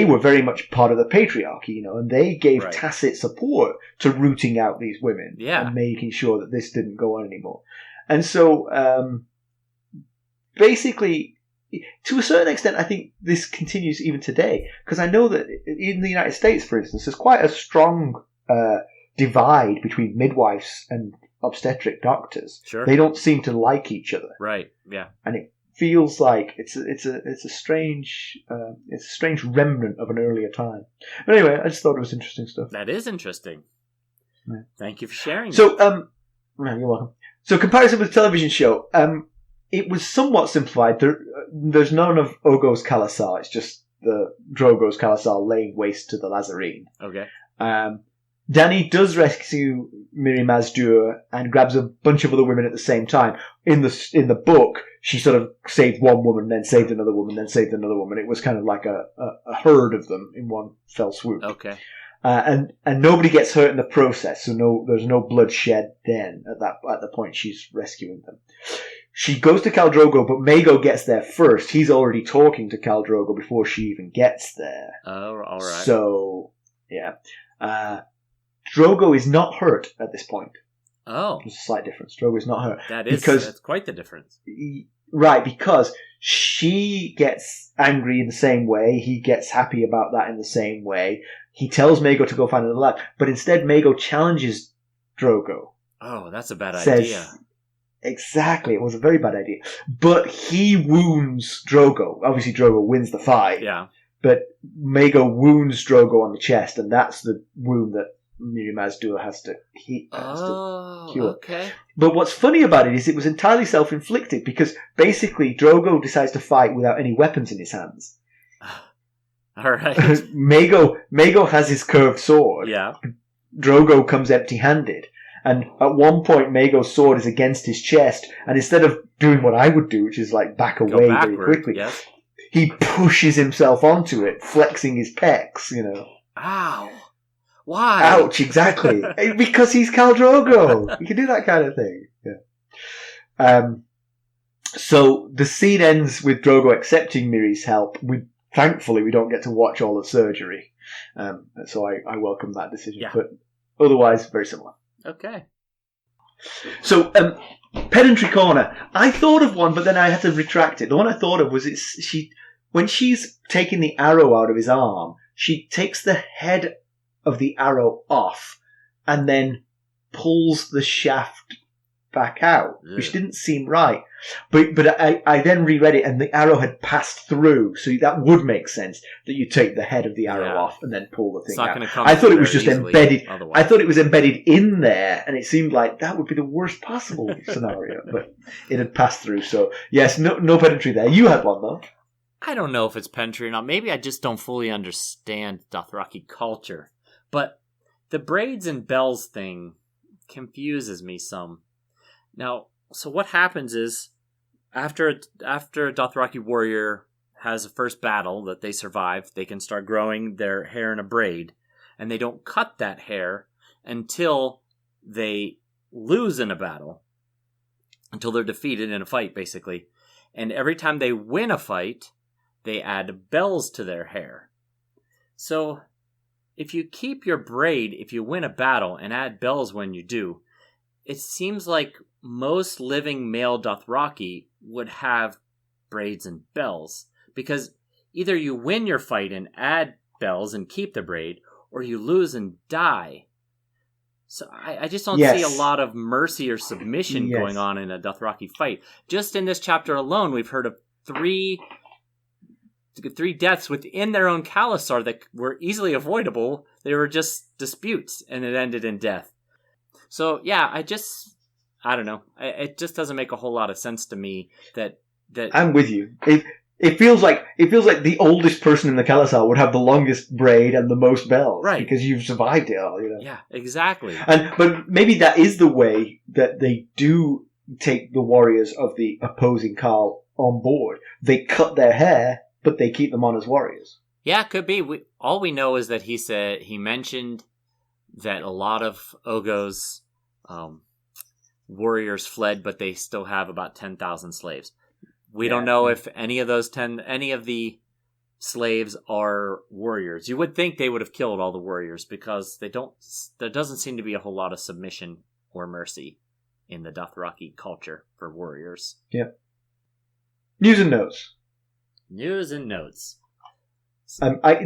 were very much part of the patriarchy, and they gave tacit support to rooting out these women and making sure that this didn't go on anymore. And so, basically, to a certain extent, I think this continues even today, because I know that in the United States, for instance, there's quite a strong divide between midwives and obstetric doctors. Sure. They don't seem to like each other. Right. Yeah. And it feels like it's a strange remnant of an earlier time. But anyway, I just thought it was interesting stuff. That is interesting. Yeah. Thank you for sharing. So, you're welcome. So, comparison with the television show, it was somewhat simplified. There's none of Ogo's khalasar. It's just the Drogo's khalasar laying waste to the Lhazareen. Okay. Dany does rescue Mirri Maz Duur and grabs a bunch of other women at the same time. In the book, she sort of saved one woman, then saved another woman, then saved another woman. It was kind of like a herd of them in one fell swoop. Okay. And nobody gets hurt in the process, so there's no blood shed then at the point she's rescuing them. She goes to Khal Drogo, but Maego gets there first. He's already talking to Khal Drogo before she even gets there. Oh, all right. So, yeah. Drogo is not hurt at this point. Oh. There's a slight difference. Drogo is not hurt. That's quite the difference. Right, because she gets angry in the same way. He gets happy about that in the same way. He tells Maego to go find another lad, but instead Maego challenges Drogo. Oh, that's a bad idea. Exactly, it was a very bad idea. But he wounds Drogo. Obviously, Drogo wins the fight. Yeah. But Maego wounds Drogo on the chest, and that's the wound that Mirri Maz Duur has to cure. Okay. But what's funny about it is it was entirely self-inflicted, because basically Drogo decides to fight without any weapons in his hands. All right. Maego has his curved sword. Yeah. Drogo comes empty-handed. And at one point, Maego's sword is against his chest, and instead of doing what I would do, which is like back away very quickly, yes. He pushes himself onto it, flexing his pecs, Ow. Why? Ouch, exactly. Because he's Khal Drogo. He can do that kind of thing. Yeah. So the scene ends with Drogo accepting Mirri's help. Thankfully, we don't get to watch all the surgery. So I welcome that decision. Yeah. But otherwise, very similar. Okay. So, pedantry corner. I thought of one, but then I had to retract it. The one I thought of was when she's taking the arrow out of his arm, she takes the head of the arrow off and then pulls the shaft back out, which didn't seem right. But I then reread it, and the arrow had passed through, so that would make sense that you take the head of the arrow off and then pull the thing out. I thought it was just embedded. Otherwise. I thought it was embedded in there, and it seemed like that would be the worst possible scenario. But it had passed through, so yes, no pedantry there. You had one though. I don't know if it's pedantry or not. Maybe I just don't fully understand Dothraki culture. But the braids and bells thing confuses me some. Now, so what happens is, after a Dothraki warrior has a first battle that they survive, they can start growing their hair in a braid, and they don't cut that hair until they lose in a battle. until they're defeated in a fight, basically. And every time they win a fight, they add bells to their hair. So if you keep your braid if you win a battle and add bells when you do, it seems like most living male Dothraki would have braids and bells. Because either you win your fight and add bells and keep the braid, or you lose and die. So I just don't see a lot of mercy or submission going on in a Dothraki fight. Just in this chapter alone, we've heard of three deaths within their own khalasar that were easily avoidable. They were just disputes, and it ended in death. So yeah, I don't know. It just doesn't make a whole lot of sense to me that I'm with you. It feels like the oldest person in the khalasar would have the longest braid and the most bells, right? Because you've survived it all, you know. Yeah, exactly. But maybe that is the way that they do take the warriors of the opposing Khal on board. They cut their hair, but they keep them on as warriors. Yeah, could be. All we know is that he mentioned that a lot of Ogo's warriors fled, but they still have about 10,000 slaves. We don't know if any of the slaves are warriors. You would think they would have killed all the warriors because there doesn't seem to be a whole lot of submission or mercy in the Dothraki culture for warriors. Yeah. News and notes. News and notes.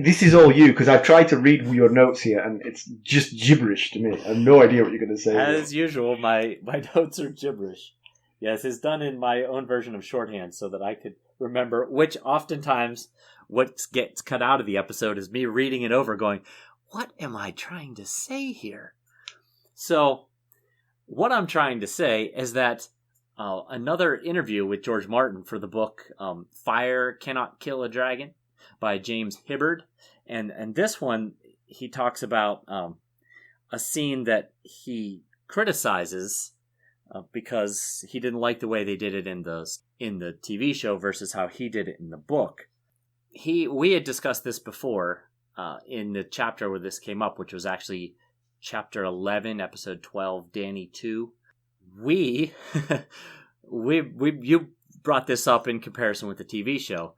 This is all you, because I've tried to read your notes here, and it's just gibberish to me. I have no idea what you're going to say. As usual, my notes are gibberish. Yes, it's done in my own version of shorthand so that I could remember, which oftentimes what gets cut out of the episode is me reading it over going, what am I trying to say here? So what I'm trying to say is that another interview with George Martin for the book Fire Cannot Kill a Dragon by James Hibbard. And this one, he talks about a scene that he criticizes because he didn't like the way they did it in the TV show versus how he did it in the book. We had discussed this before in the chapter where this came up, which was actually chapter 11, episode 12, Dany 2. You brought this up in comparison with the TV show.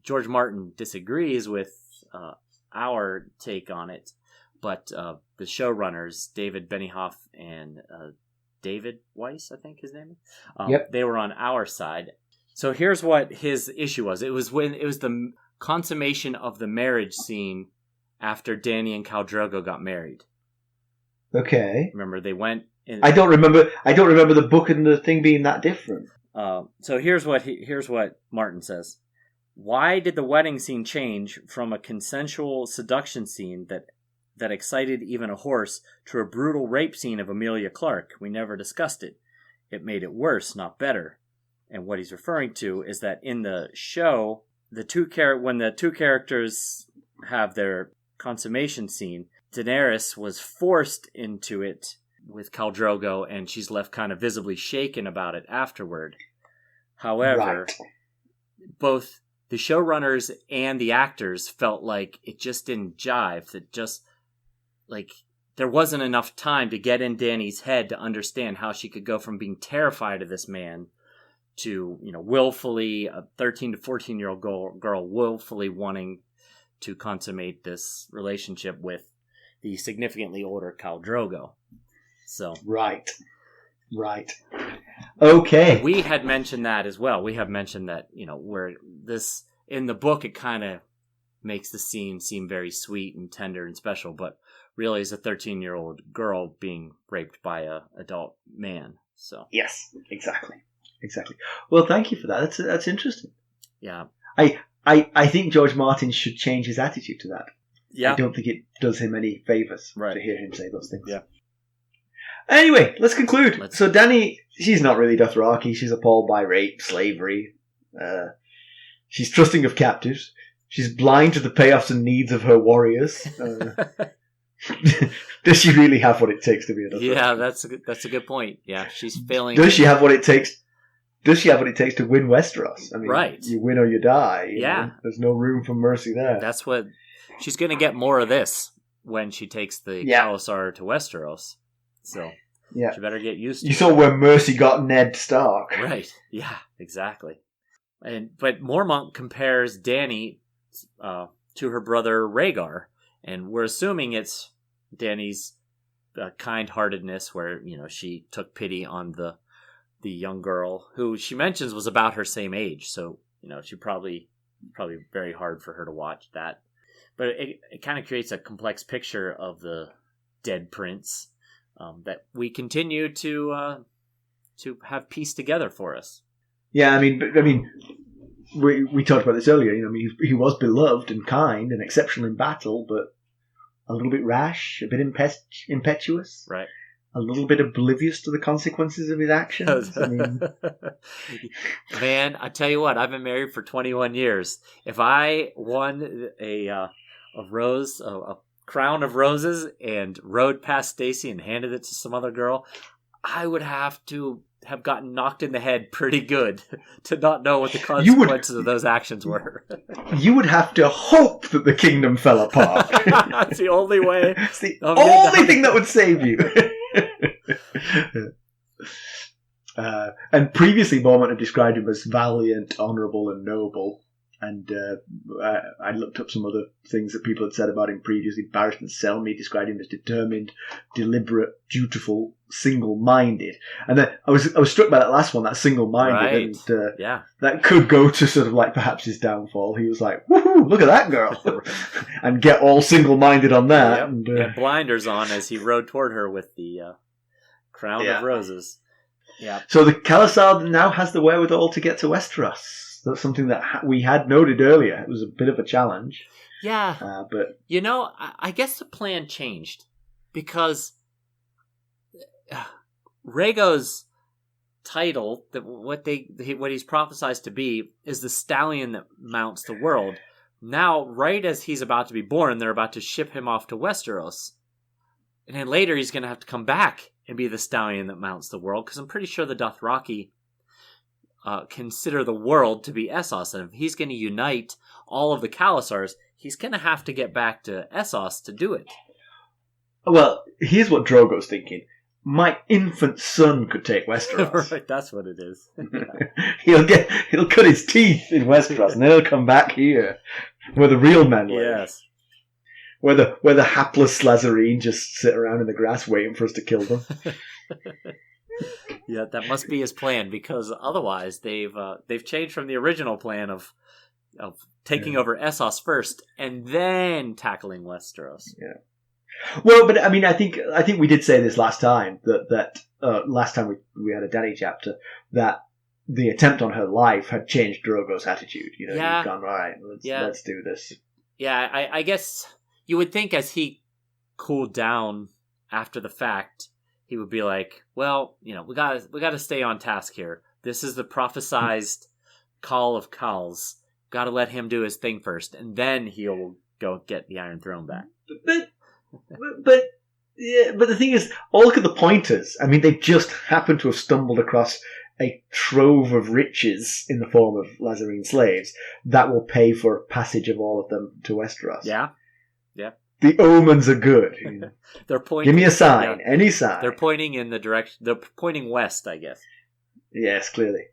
George Martin disagrees with our take on it, but the showrunners, David Benioff and David Weiss, I think his name is. They were on our side. So here's what his issue was. It was the consummation of the marriage scene after Dany and Khal Drogo got married. Okay. Remember, they went in... I don't remember the book and the thing being that different. So here's what Martin says. Why did the wedding scene change from a consensual seduction scene that excited even a horse to a brutal rape scene of Emilia Clarke? We never discussed it. It made it worse, not better. And what he's referring to is that in the show, when the two characters have their consummation scene, Daenerys was forced into it with Khal Drogo, and she's left kind of visibly shaken about it afterward. However, both the showrunners and the actors felt like it just didn't jive. That just, like, there wasn't enough time to get in Dany's head to understand how she could go from being terrified of this man to, willfully, a 13 to 14-year-old girl willfully wanting to consummate this relationship with the significantly older Khal Drogo. So Right. Okay. We had mentioned that as well. We have mentioned that, where this, in the book, it kind of makes the scene seem very sweet and tender and special, but really is a 13-year-old girl being raped by a adult man. So yes, exactly. Well, thank you for that. That's interesting. Yeah. I think George Martin should change his attitude to that. Yeah. I don't think it does him any favours to hear him say those things. Yeah. Anyway, let's conclude. So Dany, she's not really Dothraki. She's appalled by rape, slavery. She's trusting of captives. She's blind to the payoffs and needs of her warriors. Does she really have what it takes to be a Dothraki? Yeah, that's a good point. Yeah, she's failing. Does she have what it takes? Does she have what it takes to win Westeros? I mean, right. You win or you die. You yeah. know? There's no room for mercy there. That's what... She's going to get more of this when she takes the khalasar to Westeros. So Yeah. She better get used to You it. saw where Mercy got Ned Stark. Right. Yeah, exactly. But Mormont compares Dany to her brother Rhaegar, and we're assuming it's Dany's kind-heartedness, where she took pity on the young girl who she mentions was about her same age. So she probably very hard for her to watch that. But it kind of creates a complex picture of the dead prince that we continue to have pieced together for us. Yeah, I mean, we talked about this earlier. He was beloved and kind and exceptional in battle, but a little bit rash, a bit impetuous, right? A little bit oblivious to the consequences of his actions. Man, I tell you what, I've been married for 21 years. If I won a crown of roses and rode past Stacy and handed it to some other girl, I would have to have gotten knocked in the head pretty good to not know what the consequences of those actions were. You would have to hope that the kingdom fell apart. That's the only way. It's the only thing that would save you. And previously Mormont had described him as valiant, honourable and noble. And I looked up some other things that people had said about him previously. Barristan Selmy described him as determined, deliberate, dutiful, single-minded. And then I was struck by that last one, that single-minded. Right. And that could go to sort of like perhaps his downfall. He was like, woohoo, look at that girl. And get all single-minded on that. Yep. And, had blinders on as he rode toward her with the crown of roses. Yeah. So the khalasar now has the wherewithal to get to Westeros. That's something that we had noted earlier. It was a bit of a challenge. Yeah. But I guess the plan changed because Rhaego's title, what he's prophesized to be, is the stallion that mounts the world. Now, right as he's about to be born, they're about to ship him off to Westeros. And then later he's going to have to come back and be the stallion that mounts the world, because I'm pretty sure the Dothraki consider the world to be Essos, and if he's going to unite all of the khalasars, he's going to have to get back to Essos to do it. Well, here's what Drogo's thinking. My infant son could take Westeros. Right, that's what it is. He'll cut his teeth in Westeros, and then he'll come back here, where the real men live. Yes. Where the hapless Lhazareen just sit around in the grass waiting for us to kill them. Yeah, that must be his plan, because otherwise they've changed from the original plan of taking over Essos first and then tackling Westeros. Yeah. Well, but I mean, I think we did say this last time that last time we had a Dany chapter, that the attempt on her life had changed Drogo's attitude. He'd gone, all right, let's do this. Yeah, I guess you would think as he cooled down after the fact, he would be like, well, we gotta stay on task here. This is the prophesized call of Khal's. Got to let him do his thing first, and then he'll go get the Iron Throne back. But the thing is, look at the pointers. I mean, they just happened to have stumbled across a trove of riches in the form of Lhazareen slaves that will pay for passage of all of them to Westeros. Yeah. The omens are good. They're pointing. Give me a sign, any sign. They're pointing in the direction. They're pointing west, I guess. Yes, clearly.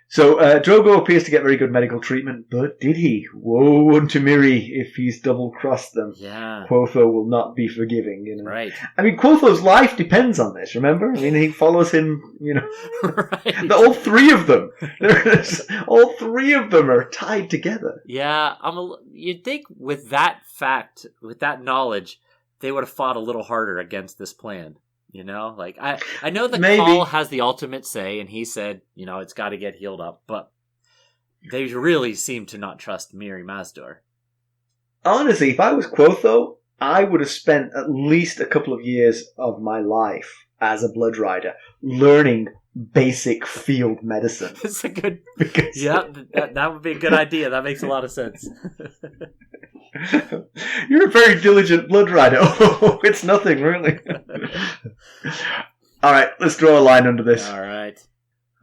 So Drogo appears to get very good medical treatment, but did he? Woe unto Mirri if he's double-crossed them. Yeah. Quotho will not be forgiving. Right. I mean, Quotho's life depends on this, remember? I mean, he follows him, Right. All three of them. All three of them are tied together. Yeah, you'd think with that fact, with that knowledge, they would have fought a little harder against this plan. I know that Khal has the ultimate say, and he said, it's got to get healed up, but they really seem to not trust Mirri Maz Duur. Honestly, if I was Quotho, I would have spent at least a couple of years of my life as a blood rider learning basic field medicine. That's a good... Yeah, that would be a good idea. That makes a lot of sense. You're a very diligent blood rider. Oh, it's nothing, really. All right, let's draw a line under this. All right.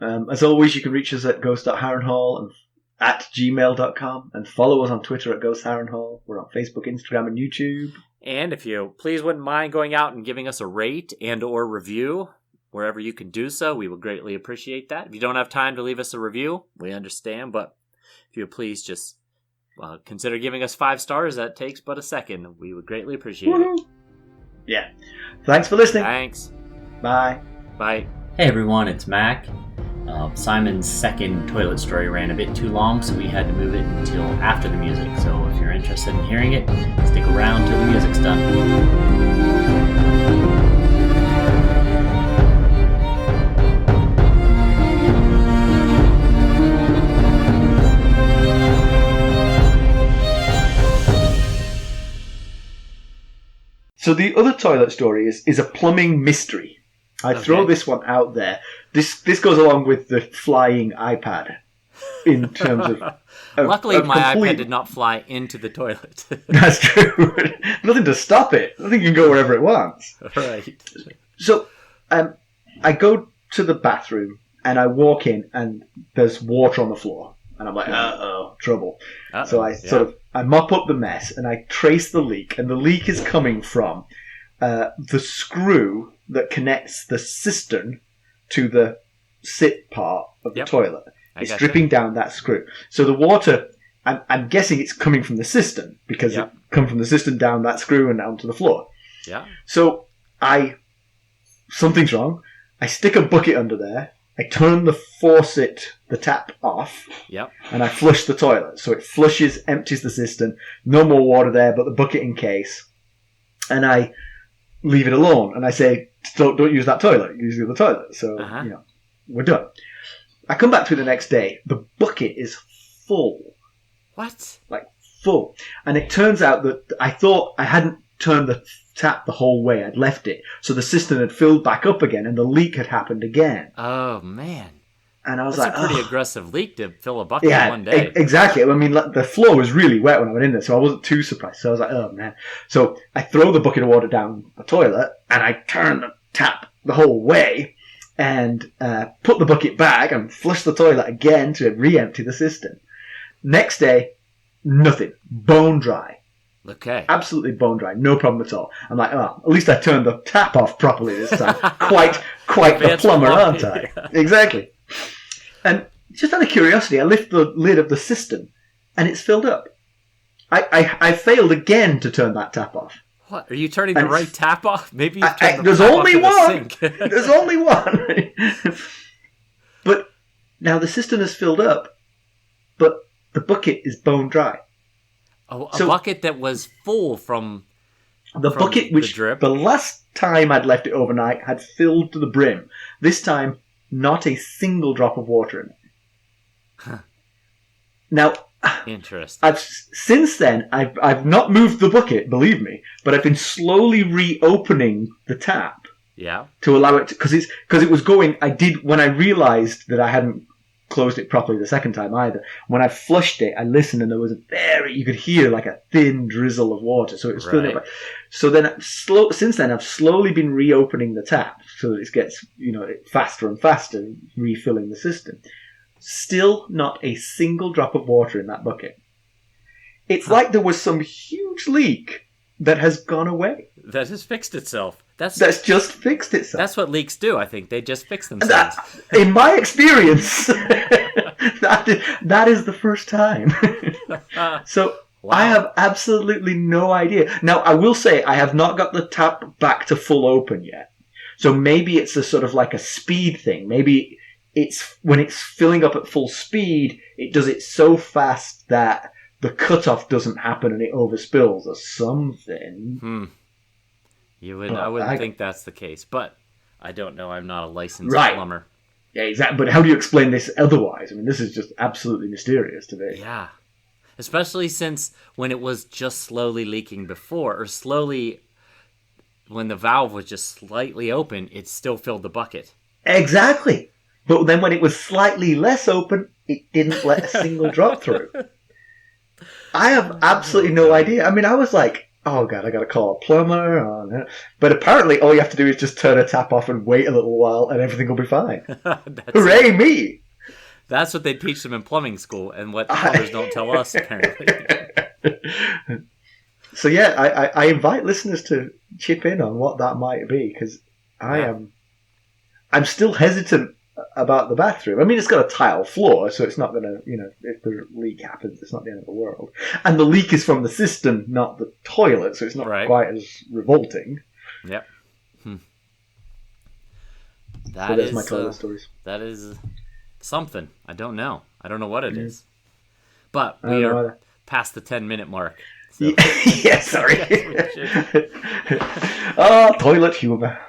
As always, you can reach us at ghost.harrenhall and at gmail.com, and follow us on Twitter at @GhostHarrenhall. We're on Facebook, Instagram, and YouTube. And if you please wouldn't mind going out and giving us a rate and or review, wherever you can do so. We would greatly appreciate that. If you don't have time to leave us a review, we understand, but if you would please just consider giving us 5 stars. That takes but a second. We would greatly appreciate it. Yeah. Thanks for listening. Thanks. Bye. Bye. Hey everyone, it's Mac. Simon's second toilet story ran a bit too long, so we had to move it until after the music. So if you're interested in hearing it, stick around till the music's done. So the other toilet story is a plumbing mystery. I throw this one out there. This goes along with the flying iPad in terms of... Luckily, my iPad did not fly into the toilet. That's true. Nothing to stop it. Nothing can go wherever it wants. Right. So I go to the bathroom and I walk in and there's water on the floor. And I'm like, uh-oh, trouble. So I mop up the mess and I trace the leak. And the leak is coming from the screw that connects the cistern to the sit part of the toilet. It's dripping down that screw. So the water, I'm guessing it's coming from the cistern because it comes from the cistern down that screw and down to the floor. Yeah. So something's wrong. I stick a bucket under there. I turn the faucet, the tap off, and I flush the toilet. So it flushes, empties the cistern, no more water there, but the bucket in case. And I leave it alone. And I say, don't use that toilet, use the other toilet. So, we're done. I come back to it the next day. The bucket is full. What? Like, full. And it turns out that I thought I hadn't turned the tap the whole way. I'd left it. So the cistern had filled back up again and the leak had happened again. Oh, man. And I was That's a pretty aggressive leak to fill a bucket in one day. Exactly. I mean, the floor was really wet when I went in there, so I wasn't too surprised. So I was like, oh, man. So I throw the bucket of water down the toilet and I turn the tap the whole way and put the bucket back and flush the toilet again to re-empty the cistern. Next day, nothing. Bone dry. Okay. Absolutely bone dry. No problem at all. I'm like, at least I turned the tap off properly this time. Quite the plumber, aren't I? Yeah. Exactly. And just out of curiosity, I lift the lid of the cistern and it's filled up. I failed again to turn that tap off. What? Are you turning the right tap off? Maybe you've turned the there's tap only off one. To the sink. There's only one. But now the cistern is filled up, but the bucket is bone dry. Oh, a bucket that was full from the bucket, which the last time I'd left it overnight had filled to the brim. This time, not a single drop of water in it. Huh. Now, interesting. Since then, I've not moved the bucket, believe me, but I've been slowly reopening the tap. Yeah. To allow it because it was going. When I realised that I hadn't closed it properly the second time either. When I flushed it, I listened and there was you could hear like a thin drizzle of water. So it was filling up. So then since then I've slowly been reopening the tap so that it gets, faster and faster, refilling the cistern. Still not a single drop of water in that bucket. It's like there was some huge leak that has gone away. That has fixed itself. That's just fixed itself. That's what leaks do, I think. They just fix themselves. In my experience, that is the first time. So wow. I have absolutely no idea. Now, I will say I have not got the tap back to full open yet. So maybe it's a sort of like a speed thing. Maybe it's when it's filling up at full speed, it does it so fast that the cutoff doesn't happen and it overspills or something. I wouldn't think that's the case, but I don't know. I'm not a licensed plumber. Yeah, exactly. But how do you explain this otherwise? I mean, this is just absolutely mysterious to me. Yeah. Especially since when it was just slowly leaking before, or slowly, when the valve was just slightly open, it still filled the bucket. Exactly. But then when it was slightly less open, it didn't let a single drop through. I have absolutely no idea. I mean, I was like, oh God, I got to call a plumber. But apparently all you have to do is just turn a tap off and wait a little while and everything will be fine. Hooray, me! That's what they teach them in plumbing school and what plumbers don't tell us, apparently. So yeah, I invite listeners to chip in on what that might be because I I'm still hesitant about the bathroom. I mean, it's got a tile floor, so it's not going to, if the leak happens, it's not the end of the world. And the leak is from the cistern, not the toilet, so it's not quite as revolting. Yep. So there's my toilet stories. That is something. I don't know. I don't know what it is. But we are past the 10-minute mark. So. Yeah, sorry. Toilet humor.